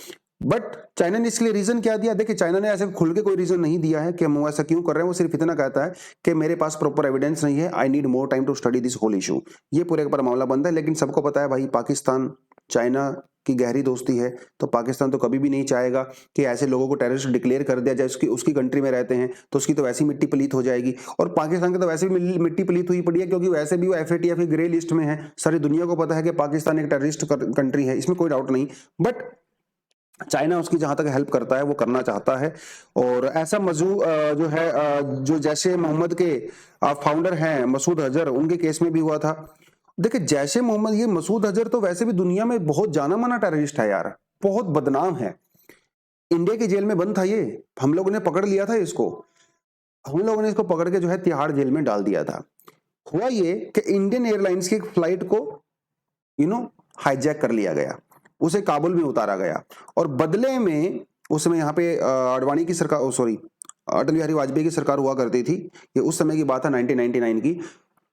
बट चाइना ने इसके लिए रीजन क्या दिया? देखिए चाइना ने ऐसे खुल के कोई रीजन नहीं दिया है कि हम ऐसा क्यों कर रहे हैं, वो सिर्फ इतना कहता है कि मेरे पास प्रॉपर एविडेंस नहीं है, I need more time to study this whole issue. ये पूरे का पूरा मामला बनता है। लेकिन सबको पता है भाई पाकिस्तान चाइना की गहरी दोस्ती है, तो पाकिस्तान तो कभी भी नहीं चाहेगा कि ऐसे लोगों को टेररिस्ट डिक्लेयर कर दिया जाए। उसकी कंट्री में रहते हैं तो उसकी तो वैसी मिट्टी पलीत हो जाएगी, और पाकिस्तान की तो वैसे भी मिट्टी पलीत हुई पड़ी है, क्योंकि वैसे भी वो FATF की ग्रे लिस्ट में है। सारी दुनिया को पता है कि पाकिस्तान एक टेररिस्ट कंट्री है, इसमें कोई डाउट नहीं। बट चाइना उसकी जहां तक हेल्प करता है वो करना चाहता है। और ऐसा जो है जो जैशे मोहम्मद के फाउंडर हैं मसूद अजहर, उनके केस में भी हुआ था। देखिए जैशे मोहम्मद, ये मसूद अजहर तो वैसे भी दुनिया में बहुत जाना माना टेररिस्ट है यार, बहुत बदनाम है। इंडिया की जेल में बंद था ये, हम लोगों ने पकड़ लिया था इसको, हम लोगों ने इसको पकड़ के जो है तिहाड़ जेल में डाल दिया था। हुआ ये कि इंडियन एयरलाइंस की एक फ्लाइट को हाईजैक कर लिया गया, उसे काबुल में उतारा गया, और बदले में उसमें यहाँ पे अडवाणी की सरकार, सॉरी अटल बिहारी वाजपेयी की सरकार हुआ करती थी, ये उस समय की बात है 1999 की।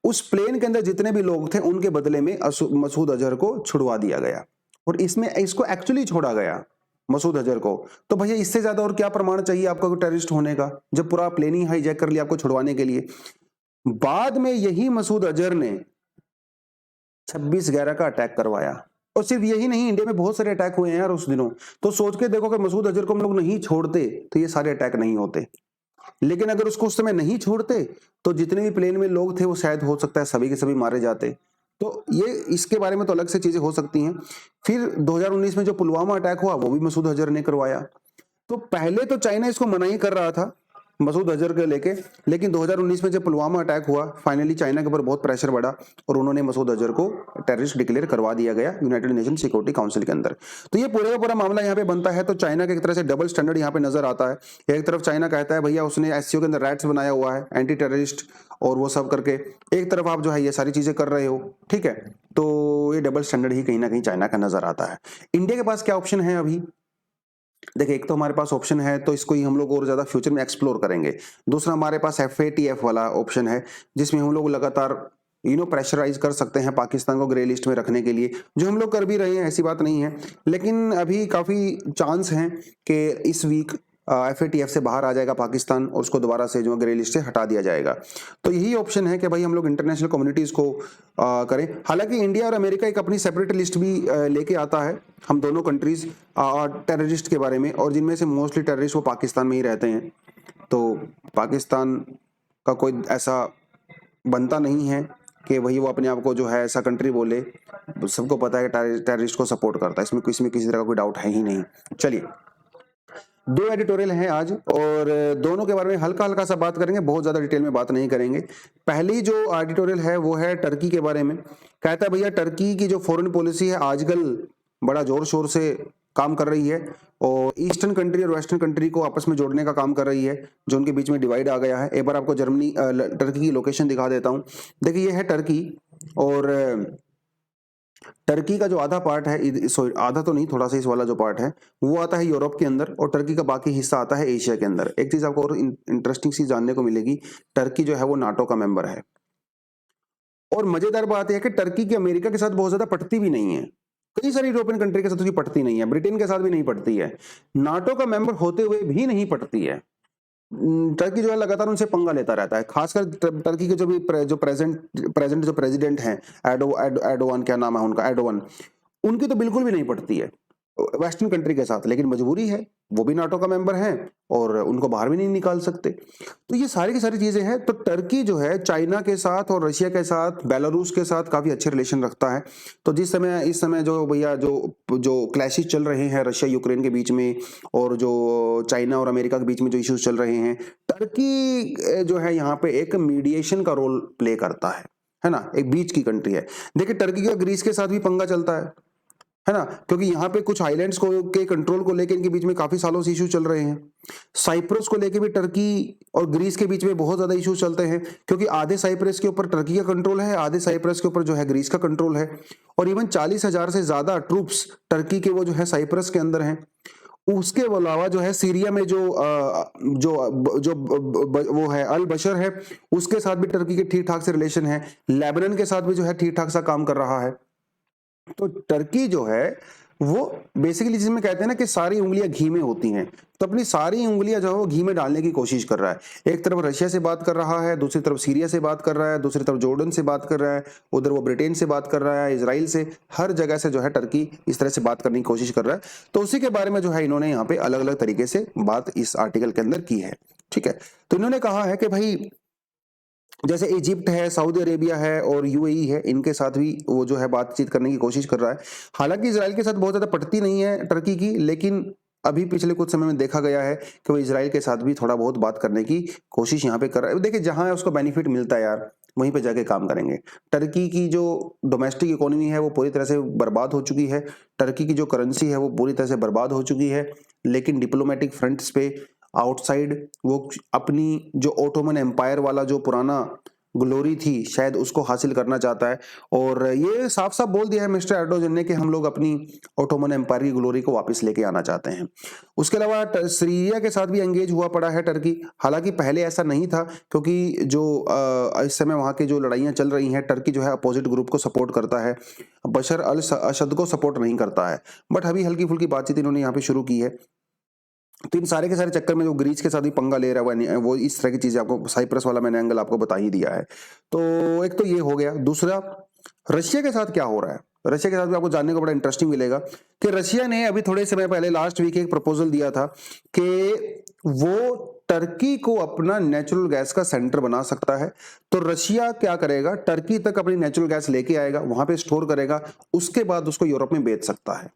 उस प्लेन के अंदर जितने भी लोग थे उनके बदले में मसूद अजहर को छुड़वा दिया गया, और इसमें इसको एक्चुअली छोड़ा गया मसूद अजहर को। तो भैया इससे ज्यादा और क्या प्रमाण चाहिए आपको टेररिस्ट होने का, जब पूरा प्लेन ही हाईजैक कर लिया आपको छुड़वाने के लिए। बाद में यही मसूद अजहर ने 26/11 का अटैक करवाया, और सिर्फ यही नहीं, इंडिया में बहुत सारे अटैक हुए हैं यार उस दिनों। तो सोच के देखो कि मसूद अजहर को हम लोग नहीं छोड़ते तो ये सारे अटैक नहीं होते, लेकिन अगर उसको उस समय नहीं छोड़ते तो जितने भी प्लेन में लोग थे वो शायद हो सकता है सभी के सभी मारे जाते। तो ये इसके बारे में तो अलग से चीजें हो सकती हैं। फिर 2019 में जो पुलवामा अटैक हुआ वो भी मसूद अजहर ने करवाया। तो पहले तो चाइना इसको मना ही कर रहा था मसूद अजहर को लेके, लेकिन 2019 में जब पुलवामा अटैक हुआ फाइनली चाइना के ऊपर बहुत प्रेशर बढ़ा और उन्होंने मसूद अजहर को टेररिस्ट डिक्लेयर करवा दिया गया यूनाइटेड नेशन सिक्योरिटी काउंसिल के अंदर। तो ये पूरे का पूरा मामला यहाँ पे बनता है। तो चाइना के एक तरह से डबल स्टैंडर्ड यहाँ पे नजर आता है। एक तरफ चाइना कहता है भैया उसने एससीओ के अंदर रैट्स बनाया हुआ है एंटी टेररिस्ट और वो सब करके, एक तरफ आप जो है ये सारी चीजें कर रहे हो, ठीक है। तो ये डबल स्टैंडर्ड ही कहीं ना कहीं चाइना का नजर आता है। इंडिया के पास क्या ऑप्शन है अभी, देखिए एक तो हमारे पास ऑप्शन है तो इसको ही हम लोग और ज्यादा फ्यूचर में एक्सप्लोर करेंगे। दूसरा हमारे पास FATF वाला ऑप्शन है जिसमें हम लोग लगातार प्रेशराइज कर सकते हैं पाकिस्तान को ग्रे लिस्ट में रखने के लिए, जो हम लोग कर भी रहे हैं, ऐसी बात नहीं है। लेकिन अभी काफी चांस हैं कि इस वीक FATF से बाहर आ जाएगा पाकिस्तान और उसको दोबारा से जो ग्रे लिस्ट से हटा दिया जाएगा। तो यही ऑप्शन है कि भाई हम लोग इंटरनेशनल कम्युनिटीज को करें। हालांकि इंडिया और अमेरिका एक अपनी सेपरेट लिस्ट भी लेके आता है, हम दोनों कंट्रीज टेररिस्ट के बारे में, और जिनमें से मोस्टली टेररिस्ट वो पाकिस्तान में ही रहते हैं। तो पाकिस्तान का कोई ऐसा बनता नहीं है कि वही वो अपने आप को जो है ऐसा कंट्री बोले, सबको पता है कि टेररिस्ट को सपोर्ट करता है, इसमें किसी तरह का कोई डाउट है ही नहीं। चलिए, 2 एडिटोरियल हैं आज और दोनों के बारे में हल्का हल्का सा बात करेंगे, बहुत ज्यादा डिटेल में बात नहीं करेंगे। पहली जो एडिटोरियल है वो है टर्की के बारे में। कहता है भैया टर्की की जो फॉरेन पॉलिसी है आजकल बड़ा जोर शोर से काम कर रही है और ईस्टर्न कंट्री और वेस्टर्न कंट्री को आपस में जोड़ने का काम कर रही है, जो उनके बीच में डिवाइड आ गया है। एक बार आपको टर्की की लोकेशन दिखा देता हूँ। देखिए ये है टर्की, और टर्की का जो आधा पार्ट है, सॉरी आधा तो नहीं, थोड़ा सा इस वाला जो पार्ट है वो आता है यूरोप के अंदर, और टर्की का बाकी हिस्सा आता है एशिया के अंदर। एक चीज आपको और इंटरेस्टिंग सी जानने को मिलेगी, टर्की जो है वो नाटो का मेंबर है। और मजेदार बात यह है कि टर्की की अमेरिका के साथ बहुत ज्यादा पटती भी नहीं है, कई सारी यूरोपियन कंट्री के साथ उसकी पटती नहीं है, ब्रिटेन के साथ भी नहीं पटती है, नाटो का मेंबर होते हुए भी नहीं पटती है। टर्की जो है लगातार उनसे पंगा लेता रहता है, खासकर टर्की के जो प्रेजेंट जो प्रेसिडेंट हैं एडोवान, क्या नाम है उनका, एडोवान, उनकी तो बिल्कुल भी नहीं पड़ती है वेस्टर्न कंट्री के साथ, लेकिन मजबूरी है, वो भी नाटो का मेंबर हैं और उनको बाहर भी नहीं निकाल सकते। तो ये सारी की सारी चीजें हैं। तो टर्की जो है चाइना के साथ और रशिया के साथ, बेलारूस के साथ काफी अच्छे रिलेशन रखता है। तो इस समय जो भैया जो क्लैशेस चल रहे हैं रशिया यूक्रेन के बीच में, और जो चाइना और अमेरिका के बीच में जो इश्यूज चल रहे हैं, टर्की जो है यहाँ पे एक मीडिएशन का रोल प्ले करता है ना, एक बीच की कंट्री है। देखिए टर्की का ग्रीस के साथ भी पंगा चलता है ना, क्योंकि यहाँ पे कुछ आइलैंड्स को के कंट्रोल को लेकर इनके बीच में काफी सालों से इशू चल रहे हैं। साइप्रस को लेकर भी टर्की और ग्रीस के बीच में बहुत ज्यादा इशू चलते हैं, क्योंकि आधे साइप्रस के ऊपर टर्की का कंट्रोल है, आधे साइप्रस के ऊपर जो है ग्रीस का कंट्रोल है। और इवन 40,000 से ज्यादा ट्रूप्स टर्की के वो जो है साइप्रस के अंदर हैं। उसके अलावा जो है सीरिया में वो है अल बशर है, उसके साथ भी टर्की के ठीक ठाक से रिलेशन है। लेबनान के साथ भी जो है ठीक ठाक सा काम कर रहा है। तो टर्की जो है वो बेसिकली जिसमें कहते हैं ना कि सारी उंगलियां घी में होती हैं, तो अपनी सारी उंगलियां जो है वो घी में डालने की कोशिश कर रहा है। एक तरफ रशिया से बात कर रहा है, दूसरी तरफ सीरिया से बात कर रहा है, दूसरी तरफ जॉर्डन से बात कर रहा है, उधर वो ब्रिटेन से बात कर रहा है, इजराइल से, हर जगह से जो है टर्की इस तरह से बात करने की कोशिश कर रहा है। तो उसी के बारे में जो है इन्होंने यहाँ पे अलग अलग तरीके से बात इस आर्टिकल के अंदर की है। ठीक है, तो इन्होंने कहा है कि भाई जैसे इजिप्ट है, सऊदी अरेबिया है और यूएई है, इनके साथ भी वो जो है बातचीत करने की कोशिश कर रहा है। हालांकि इजराइल के साथ बहुत ज्यादा पटती नहीं है टर्की की, लेकिन अभी पिछले कुछ समय में देखा गया है कि वो इजराइल के साथ भी थोड़ा बहुत बात करने की कोशिश यहाँ पे कर रहा है। देखिए जहां उसको बेनिफिट मिलता है यार, वहीं पे जाके काम करेंगे। टर्की की जो डोमेस्टिक इकोनॉमी है वो पूरी तरह से बर्बाद हो चुकी है, टर्की की जो करेंसी है वो पूरी तरह से बर्बाद हो चुकी है, लेकिन डिप्लोमेटिक फ्रंट्स पे आउटसाइड वो अपनी जो ओटोमन एम्पायर वाला जो पुराना ग्लोरी थी शायद उसको हासिल करना चाहता है। और ये साफ साफ बोल दिया है मिस्टर एर्डोगन ने कि हम लोग अपनी ओटोमन एम्पायर की ग्लोरी को वापस लेके आना चाहते हैं। उसके अलावा सीरिया के साथ भी एंगेज हुआ पड़ा है टर्की। हालांकि पहले ऐसा नहीं था, क्योंकि जो इस समय वहां की जो लड़ाइयां चल रही हैं, टर्की जो है अपोजिट ग्रुप को सपोर्ट करता है, बशर अल असद को सपोर्ट नहीं करता है। बट अभी हल्की फुल्की बातचीत इन्होंने यहाँ पे शुरू की है। तो इन सारे के सारे चक्कर में जो ग्रीस के साथ भी पंगा ले रहा है वो इस तरह की चीजें, आपको साइप्रस वाला मैंने एंगल आपको बता ही दिया है। तो एक तो ये हो गया। दूसरा, रशिया के साथ क्या हो रहा है। रशिया के साथ भी आपको जानने को बड़ा इंटरेस्टिंग मिलेगा कि रशिया ने अभी थोड़े समय पहले लास्ट वीक एक प्रपोजल दिया था कि वो टर्की को अपना नेचुरल गैस का सेंटर बना सकता है। तो रशिया क्या करेगा, टर्की तक अपनी नेचुरल गैस लेके आएगा, वहां पे स्टोर करेगा, उसके बाद उसको यूरोप में बेच सकता है।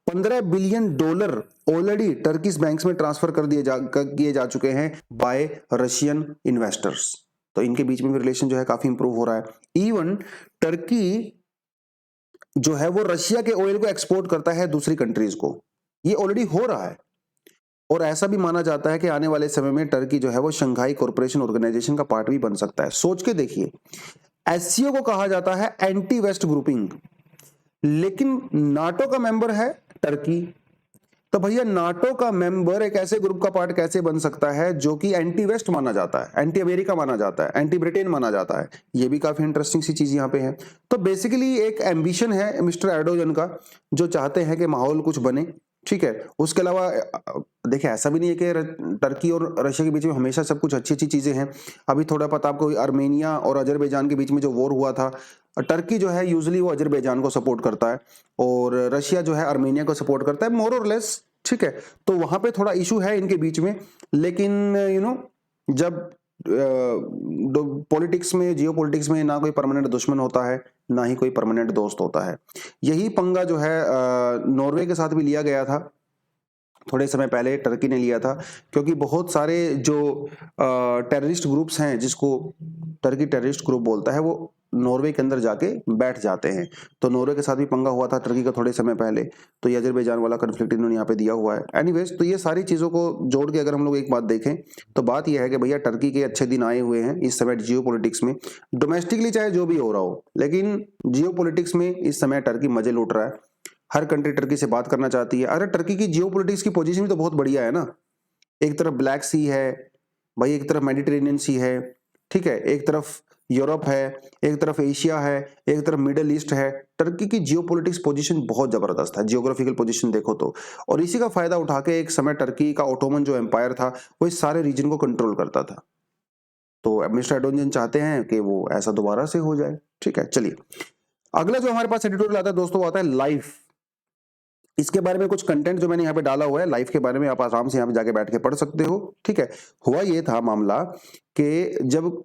$15 बिलियन ऑलरेडी टर्किश बैंक्स में ट्रांसफर किए जा चुके हैं बाय रशियन इन्वेस्टर्स। तो इनके बीच में भी रिलेशन जो है काफी इंप्रूव हो रहा है। इवन टर्की जो है वो रशिया के ऑयल को एक्सपोर्ट करता है दूसरी कंट्रीज को, ये ऑलरेडी हो रहा है। और ऐसा भी माना जाता है कि आने वाले समय में टर्की जो है वो शंघाई कॉरपोरेशन ऑर्गेनाइजेशन का पार्ट भी बन सकता है। सोच के देखिए, एससीओ को कहा जाता है एंटी वेस्ट ग्रुपिंग, लेकिन नाटो का मेंबर है टर्की। तो भैया नाटो का मेंबर एक ऐसे ग्रुप का पार्ट कैसे बन सकता है जो कि एंटी वेस्ट माना जाता है, एंटी अमेरिका माना जाता है, एंटी ब्रिटेन माना जाता है। ये भी काफी इंटरेस्टिंग सी चीज यहाँ पे है। तो बेसिकली एक एम्बिशन है मिस्टर एर्डोगन का, जो चाहते हैं कि माहौल कुछ बने, ठीक है। उसके अलावा देखिए ऐसा भी नहीं है कि टर्की और रशिया के बीच में हमेशा सब कुछ अच्छी अच्छी चीजें हैं। अभी थोड़ा पता आपको, अर्मेनिया और अजरबैजान के बीच में जो वॉर हुआ था, टर्की जो है यूजुअली वो अजरबैजान को सपोर्ट करता है और रशिया जो है अर्मेनिया को सपोर्ट करता है, मोर और लेस, ठीक है। तो वहां पे थोड़ा इशू है इनके बीच में, लेकिन जब पॉलिटिक्स में, जियो पॉलिटिक्स में ना कोई परमानेंट दुश्मन होता है ना ही कोई परमानेंट दोस्त होता है। यही पंगा जो है नॉर्वे के साथ भी लिया गया था, थोड़े समय पहले टर्की ने लिया था, क्योंकि बहुत सारे जो टेररिस्ट ग्रुप्स हैं जिसको टर्की टेररिस्ट ग्रुप बोलता है, वो नॉर्वे के अंदर जाके बैठ जाते हैं। तो नॉर्वे के साथ भी पंगा हुआ था टर्की का थोड़े समय पहले। तो ये अजरबैजान वाला कन्फ्लिक्ट इन्होंने यहाँ पे दिया हुआ है। एनीवेज, तो ये सारी चीजों को जोड़ के अगर हम लोग एक बात देखें तो बात यह है कि भैया टर्की के अच्छे दिन आए हुए हैं इस समय जियो पॉलिटिक्स में। डोमेस्टिकली चाहे जो भी हो रहा हो, लेकिन जियो पॉलिटिक्स में इस समय टर्की मजे लूट रहा है। हर कंट्री टर्की से बात करना चाहती है। अरे टर्की की जियोपॉलिटिक्स की पोजीशन भी तो बहुत बढ़िया है ना। एक तरफ ब्लैक सी है भाई, एक तरफ मेडिटेरेनियन सी है, ठीक है, एक तरफ यूरोप है, एक तरफ एशिया है, एक तरफ मिडिल ईस्ट है। टर्की की जियोपॉलिटिक्स पोजीशन बहुत जबरदस्त है, जियोग्राफिकल पोजीशन देखो तो। और इसी का फायदा उठा के एक समय टर्की का ओटोमन जो एम्पायर था वो इस सारे रीजन को कंट्रोल करता था। तो मिस्टर एर्डोगन चाहते हैं कि वो ऐसा दोबारा से हो जाए, ठीक है। चलिए अगला जो हमारे पास एडिटोरियल आता है दोस्तों, आता है लाइफ। इसके बारे में कुछ कंटेंट जो मैंने यहाँ पे डाला हुआ है, लाइफ के बारे में आप आराम से यहाँ पे जाके बैठ के पढ़ सकते हो, ठीक है। हुआ ये था मामला कि जब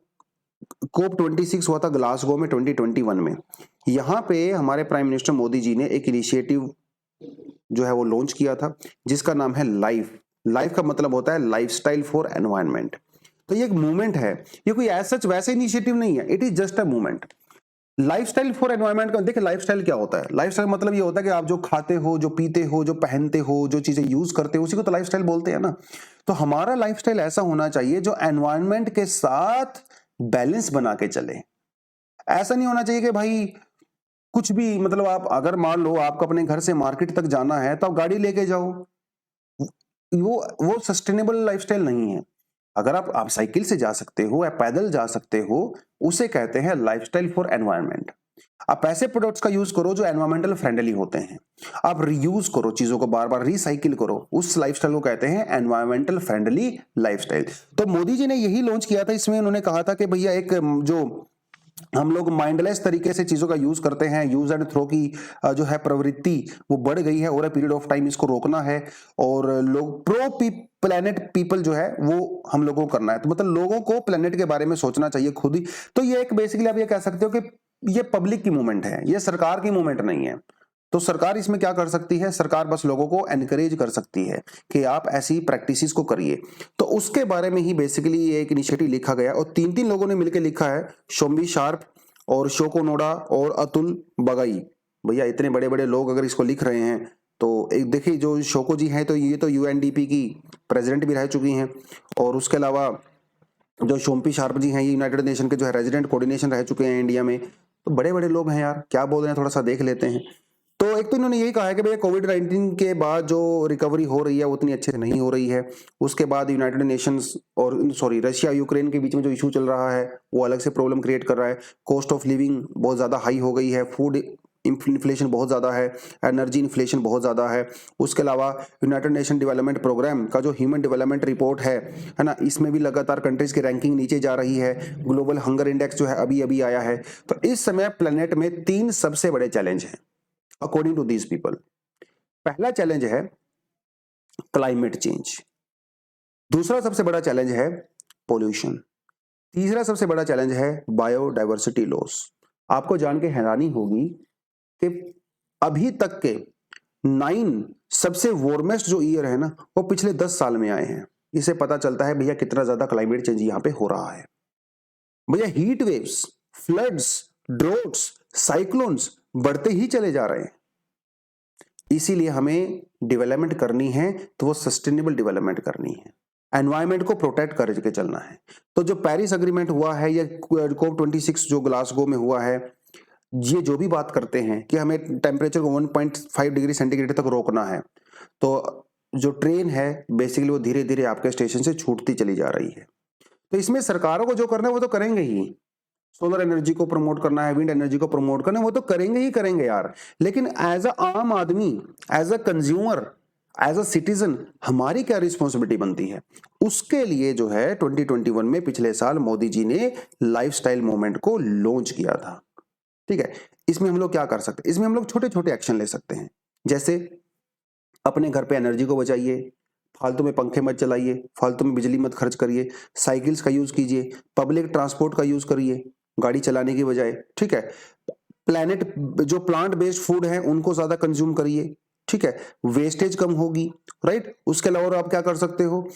COP26 हुआ था ग्लासगो में 2021 में, यहाँ पे हमारे प्राइम मिनिस्टर मोदी जी ने एक इनिशिएटिव जो है वो लॉन्च किया था जिसका नाम है लाइफ। लाइफ का मतलब होता है लाइफस्टाइल फॉर एनवायरनमेंट। तो ये एक मूवमेंट है, ये कोई ऐसा वैसे इनिशिएटिव नहीं है, it is just a movement. Lifestyle for environment का देखिए, लाइफस्टाइल क्या होता है। लाइफस्टाइल मतलब ये होता है कि आप जो खाते हो, जो पीते हो, जो पहनते हो, जो चीजें यूज करते हो, उसी को तो लाइफस्टाइल बोलते हैं ना। तो हमारा लाइफस्टाइल ऐसा होना चाहिए जो एनवायरनमेंट के साथ बैलेंस बना के चले। ऐसा नहीं होना चाहिए कि भाई कुछ भी, मतलब आप अगर मान लो आपको अपने घर से मार्केट तक जाना है तो आप गाड़ी लेके जाओ, वो सस्टेनेबल लाइफस्टाइल नहीं है। अगर आप साइकिल से जा सकते हो या पैदल जा सकते हो, उसे कहते हैं लाइफस्टाइल फॉर एनवायरनमेंट। आप ऐसे प्रोडक्ट्स का यूज करो जो एनवायरमेंटल फ्रेंडली होते हैं, आप रीयूज करो चीजों को, बार बार रिसाइकिल करो, उस लाइफस्टाइल को कहते हैं एनवायरमेंटल फ्रेंडली लाइफस्टाइल। तो मोदी जी ने यही लॉन्च किया था। इसमें उन्होंने कहा था कि भैया एक जो हम लोग माइंडलेस तरीके से चीजों का यूज करते हैं, यूज एंड थ्रो की जो है प्रवृत्ति वो बढ़ गई है, over a period of time इसको रोकना है। और लोग प्लेनेट पीपल जो है वो हम लोगों को करना है, तो मतलब लोगों को प्लेनेट के बारे में सोचना चाहिए खुद ही। तो ये एक बेसिकली आप ये कह सकते हो कि ये पब्लिक की मूवमेंट है, ये सरकार की मूवमेंट नहीं है। तो सरकार इसमें क्या कर सकती है, सरकार बस लोगों को एनकरेज कर सकती है कि आप ऐसी प्रैक्टिसेस को करिए। तो उसके बारे में ही बेसिकली ये एक इनिशिएटिव लिखा गया और तीन तीन लोगों ने मिलकर लिखा है, शोम्बी शार्प और शोको नोडा और अतुल बगाई। भैया इतने बड़े बड़े लोग अगर इसको लिख रहे हैं तो एक देखिए, जो शोको जी हैं तो ये तो यूएनडीपी की प्रेसिडेंट भी रह चुकी हैं, और उसके अलावा जो शोम्पी शार्प जी हैं ये यूनाइटेड नेशन के जो है रेजिडेंट कोऑर्डिनेशन रह चुके हैं इंडिया में। तो बड़े बड़े लोग हैं यार, क्या बोल रहे हैं थोड़ा सा देख लेते हैं। तो एक तो इन्होंने यही कहा है कि भैया कोविड-19 के बाद जो रिकवरी हो रही है वो उतनी अच्छे से नहीं हो रही है। उसके बाद यूनाइटेड नेशंस और रशिया यूक्रेन के बीच में जो इशू चल रहा है वो अलग से प्रॉब्लम क्रिएट कर रहा है। कॉस्ट ऑफ लिविंग बहुत ज़्यादा हाई हो गई है, फूड इन्फ्लेशन बहुत ज़्यादा है, एनर्जी इन्फ्लेशन बहुत ज़्यादा है। उसके अलावा यूनाइटेड नेशन डेवलपमेंट प्रोग्राम का जो ह्यूमन डेवलपमेंट रिपोर्ट है ना, इसमें भी लगातार कंट्रीज की रैंकिंग नीचे जा रही है। ग्लोबल हंगर इंडेक्स जो है अभी अभी आया है। तो इस समय प्लेनेट में 3 सबसे बड़े चैलेंज हैं अकॉर्डिंग टू दीज पीपल। पहला चैलेंज है क्लाइमेट चेंज, दूसरा सबसे बड़ा चैलेंज है पोल्यूशन, तीसरा सबसे बड़ा चैलेंज है बायोडाइवर्सिटी लॉस। आपको जान के हैरानी होगी कि अभी तक के 9 सबसे वार्मेस्ट जो ईयर है ना वो पिछले 10 साल में आए हैं। इससे पता चलता है भैया कितना ज्यादा क्लाइमेट चेंज यहाँ पे हो रहा है। भैया heat waves, floods, droughts, cyclones बढ़ते ही चले जा रहे हैं। इसीलिए हमें डेवलपमेंट करनी है तो वो सस्टेनेबल डेवलपमेंट करनी है, एनवायरमेंट को प्रोटेक्ट करके चलना है। तो जो पेरिस अग्रीमेंट हुआ है या COP26 जो ग्लासगो में हुआ है, ये जो भी बात करते हैं कि हमें टेम्परेचर को 1.5 डिग्री सेंटीग्रेड तक रोकना है, तो जो ट्रेन है बेसिकली वो धीरे धीरे आपके स्टेशन से छूटती चली जा रही है। तो इसमें सरकारों को जो करना है वो तो करेंगे ही, सोलर एनर्जी को प्रमोट करना है, विंड एनर्जी को प्रमोट करना है, वो तो करेंगे ही करेंगे यार। लेकिन एज अ आम आदमी, as a consumer, as a citizen हमारी क्या रिस्पॉन्सिबिलिटी बनती है, उसके लिए जो है 2021 में पिछले साल मोदी जी ने लाइफस्टाइल मूवमेंट को लॉन्च किया था। ठीक है, इसमें हम लोग क्या कर सकते हैं, इसमें हम लोग छोटे छोटे एक्शन ले सकते हैं। जैसे अपने घर पे एनर्जी को बचाइए, फालतू में पंखे मत चलाइए, फालतू में बिजली मत खर्च करिए, साइकिल्स का यूज कीजिए, पब्लिक ट्रांसपोर्ट का यूज करिए गाड़ी चलाने की बजाय। ठीक है, प्लैनेट जो प्लांट बेस्ड फूड है उनको ज्यादा कंज्यूम करिए। ठीक है, वेस्टेज कम होगी, राइट। उसके अलावा आप क्या कर सकते हो,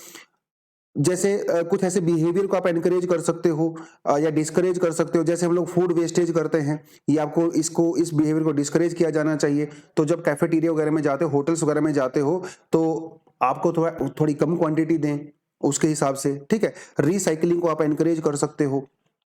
जैसे कुछ ऐसे बिहेवियर को आप एनकरेज कर सकते हो या डिस्करेज कर सकते हो। जैसे हम लोग फूड वेस्टेज करते हैं, ये आपको इस बिहेवियर को डिस्करेज किया जाना चाहिए। तो जब कैफेटेरिया वगैरह में जाते हो, होटल्स वगैरह में जाते हो, तो आपको थोड़ी कम क्वांटिटी दें उसके हिसाब से। ठीक है, रिसाइकलिंग को आप एनकरेज कर सकते हो,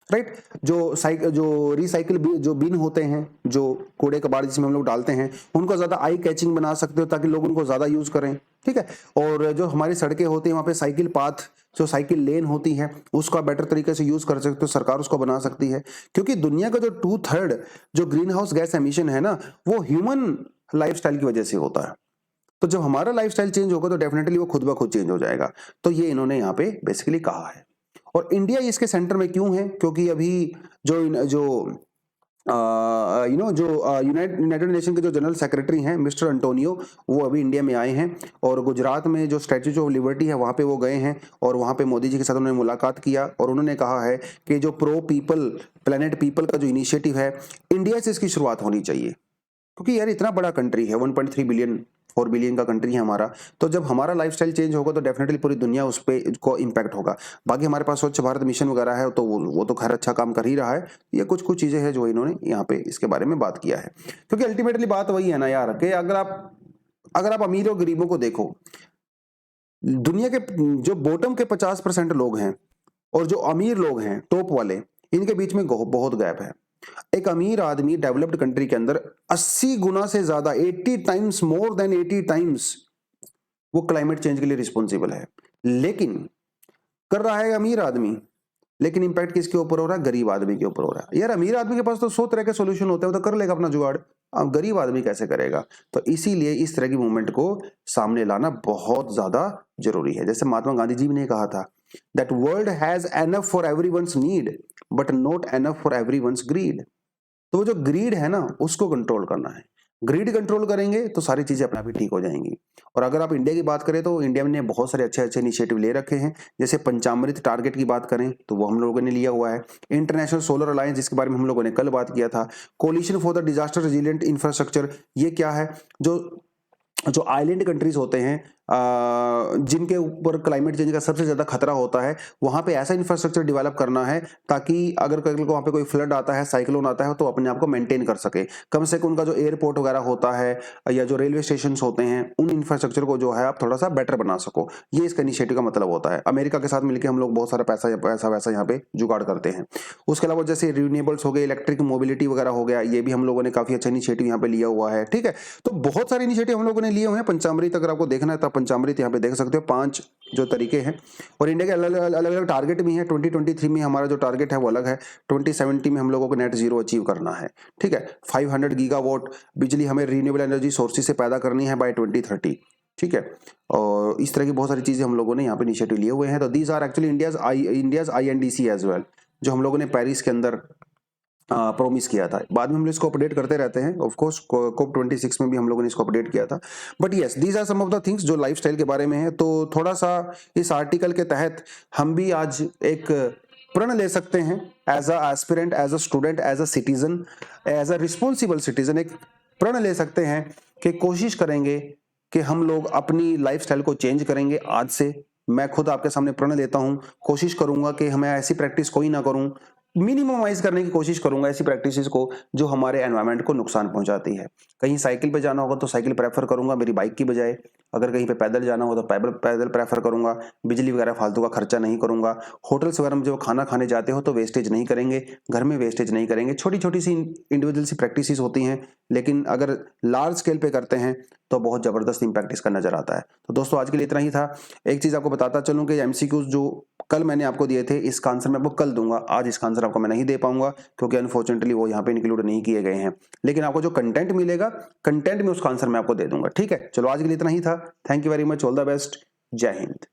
राइट। जो रिसाइकिल जो बिन होते हैं, जो कूड़े कबाड़ जिसमें हम लोग डालते हैं, उनको ज्यादा आई कैचिंग बना सकते हो ताकि लोग उनको ज्यादा यूज करें। ठीक है, और जो हमारी सड़कें होती हैं वहां पे साइकिल पाथ, जो साइकिल लेन होती है, उसका बेटर तरीके से यूज कर सकते हो, सरकार उसको बना सकती है। क्योंकि दुनिया का जो 2/3 जो ग्रीन हाउस गैस एमिशन है ना, वो ह्यूमन लाइफस्टाइल की वजह से होता है। तो जब हमारा लाइफस्टाइल चेंज होगा तो डेफिनेटली वो खुद ब खुद चेंज हो जाएगा। तो ये इन्होंने यहाँ पे बेसिकली कहा है। और इंडिया इसके सेंटर में क्यों है, क्योंकि अभी जो यूनाइटेड नेशन के जो जनरल सेक्रेटरी हैं मिस्टर अंटोनियो, वो अभी इंडिया में आए हैं और गुजरात में जो स्टैच्यू ऑफ लिबर्टी है वहाँ पे वो गए हैं और वहाँ पे मोदी जी के साथ उन्होंने मुलाकात किया और उन्होंने कहा है कि जो प्रो पीपल प्लेनेट पीपल का जो इनिशिएटिव है, इंडिया से इसकी शुरुआत होनी चाहिए। क्योंकि यार इतना बड़ा कंट्री है, 1.3 बिलियन 4 बिलियन का कंट्री है हमारा। तो जब हमारा लाइफस्टाइल चेंज होगा तो डेफिनेटली पूरी दुनिया उस पे को इम्पैक्ट होगा। बाकी हमारे पास स्वच्छ भारत मिशन वगैरह है, तो वो तो खैर अच्छा काम कर ही रहा है। ये कुछ कुछ चीजें हैं जो इन्होंने यहाँ पे इसके बारे में बात किया है। क्योंकि अल्टीमेटली बात वही है ना यार, कि अगर आप अमीर और गरीबों को देखो, दुनिया के जो बॉटम के 50% लोग हैं और जो अमीर लोग हैं टॉप वाले, इनके बीच में बहुत गैप है। एक अमीर आदमी डेवलप्ड कंट्री के अंदर 80 गुना से ज्यादा, 80 टाइम्स, मोर देन 80 टाइम्स वो क्लाइमेट चेंज के लिए रिस्पॉन्सिबल है। लेकिन कर रहा है अमीर आदमी, लेकिन इंपैक्ट किसके ऊपर हो रहा है, गरीब आदमी के ऊपर हो रहा है। यार अमीर आदमी के पास तो 100 तरह के सॉल्यूशन होते हैं, वो तो कर लेगा अपना जुगाड़, अब गरीब आदमी कैसे करेगा। तो इसीलिए इस तरह की मूवमेंट को सामने लाना बहुत ज्यादा जरूरी है। जैसे महात्मा गांधी जी ने कहा था that world has enough for everyone's need but not enough for everyone's greed. तो वो जो ग्रीड है ना उसको कंट्रोल करना है। ग्रीड कंट्रोल करेंगे तो सारी चीजें अपने आप ही ठीक हो जाएंगी। और अगर आप इंडिया की बात करें तो इंडिया ने बहुत सारे अच्छे अच्छे इनिशिएटिव ले रखे हैं। जैसे पंचामृत टारगेट की बात करें तो वो हम लोगों ने लिया हुआ है। इंटरनेशनल सोलर अलायंस जिसके बारे में हम लोगों ने कल बात किया था। Coalition for the disaster resilient infrastructure, ये क्या है, जो आइलैंड कंट्रीज होते हैं जिनके ऊपर क्लाइमेट चेंज का सबसे ज्यादा खतरा होता है, वहां पे ऐसा इंफ्रास्ट्रक्चर डेवलप करना है ताकि अगर कल को वहां पे कोई फ्लड आता है, साइक्लोन आता है, तो अपने आप को मेंटेन कर सके। कम से कम उनका जो एयरपोर्ट वगैरह होता है या जो रेलवे स्टेशन होते हैं उन इंफ्रास्ट्रक्चर को जो है आप थोड़ा सा बेटर बना सको, ये इसका इनिशिएटिव का मतलब होता है। अमेरिका के साथ मिलकर हम लोग बहुत सारा पैसा वैसा यहाँ पे जुगाड़ करते हैं। उसके अलावा जैसे रिन्यूएबल्स हो गए, इलेक्ट्रिक मोबिलिटी वगैरह हो गया, ये भी हम लोगों ने काफी अच्छा इनिशिएटिव यहाँ पे लिया हुआ है। ठीक है, तो बहुत सारे इनिशिएटिव हम लोगों ने लिए हुए हैं। पंचामृत अगर आपको देखना है तो पंचामृत यहाँ पे देख सकते हो, 5 जो तरीके हैं। और इंडिया के अलग अलग टारगेट भी हैं। 2023 में हमारा जो टारगेट है वो अलग है। 2070 में हम लोगों को नेट जीरो अचीव करना है। ठीक है, 500 गीगावाट बिजली हमें रिन्यूएबल एनर्जी सोर्सेज से पैदा करनी है बाय 2030। ठीक है, और इस तरह की बहुत सारी चीजें हम लोगों ने यहाँ पे इनिशिएटिव लिए हुए हैं। तो these are actually India's INDC as well, जो हम लोगों ने पेरिस के अंदर प्रोमिस किया था। बाद में हम लोग इसको अपडेट करते रहते हैं। ऑफ कोर्स COP26 में भी हम लोगों ने इसको अपडेट किया था। But yes, these are some of the things जो लाइफस्टाइल के बारे में है। तो थोड़ा सा इस आर्टिकल के तहत हम भी आज एक प्रण ले सकते हैं as a aspirant, as a student, as a citizen, as a responsible citizen. एक प्रण ले सकते हैं कि कोशिश करेंगे कि हम लोग अपनी लाइफस्टाइल को चेंज करेंगे आज से। मैं खुद आपके सामने प्रण लेता हूं, कोशिश करूंगा कि हमें ऐसी प्रैक्टिस कोई ना करूं, मिनिममाइज करने की कोशिश करूंगा ऐसी प्रैक्टिसेस को जो हमारे एनवायरनमेंट को नुकसान पहुंचाती है। कहीं साइकिल पे जाना होगा तो साइकिल प्रेफर करूंगा मेरी बाइक की बजाय। अगर कहीं पे पैदल जाना हो तो पैदल प्रेफर करूंगा। बिजली वगैरह फालतू का खर्चा नहीं करूंगा। होटल्स वगैरह में जब खाना खाने जाते हो तो वेस्टेज नहीं करेंगे, घर में वेस्टेज नहीं करेंगे। छोटी छोटी सी इंडिविजुअल सी प्रैक्टिसेस होती हैं, लेकिन अगर लार्ज स्केल पे करते हैं तो बहुत जबरदस्त इंपैक्ट इसका नजर आता है। तो दोस्तों आज के लिए इतना ही था। एक चीज आपको बताता चलूं कि MCQs जो कल मैंने आपको दिए थे इसका आंसर मैं आपको कल दूंगा। आज इसका आंसर आपको मैं नहीं दे पाऊंगा क्योंकि अनफॉर्चुनेटली वो यहाँ पे इंक्लूड नहीं किए गए हैं। लेकिन आपको जो कंटेंट मिलेगा, कंटेंट में उसका आंसर मैं आपको दे दूंगा। ठीक है, चलो आज के लिए इतना ही था। Thank you very much, all the best, जय हिंद।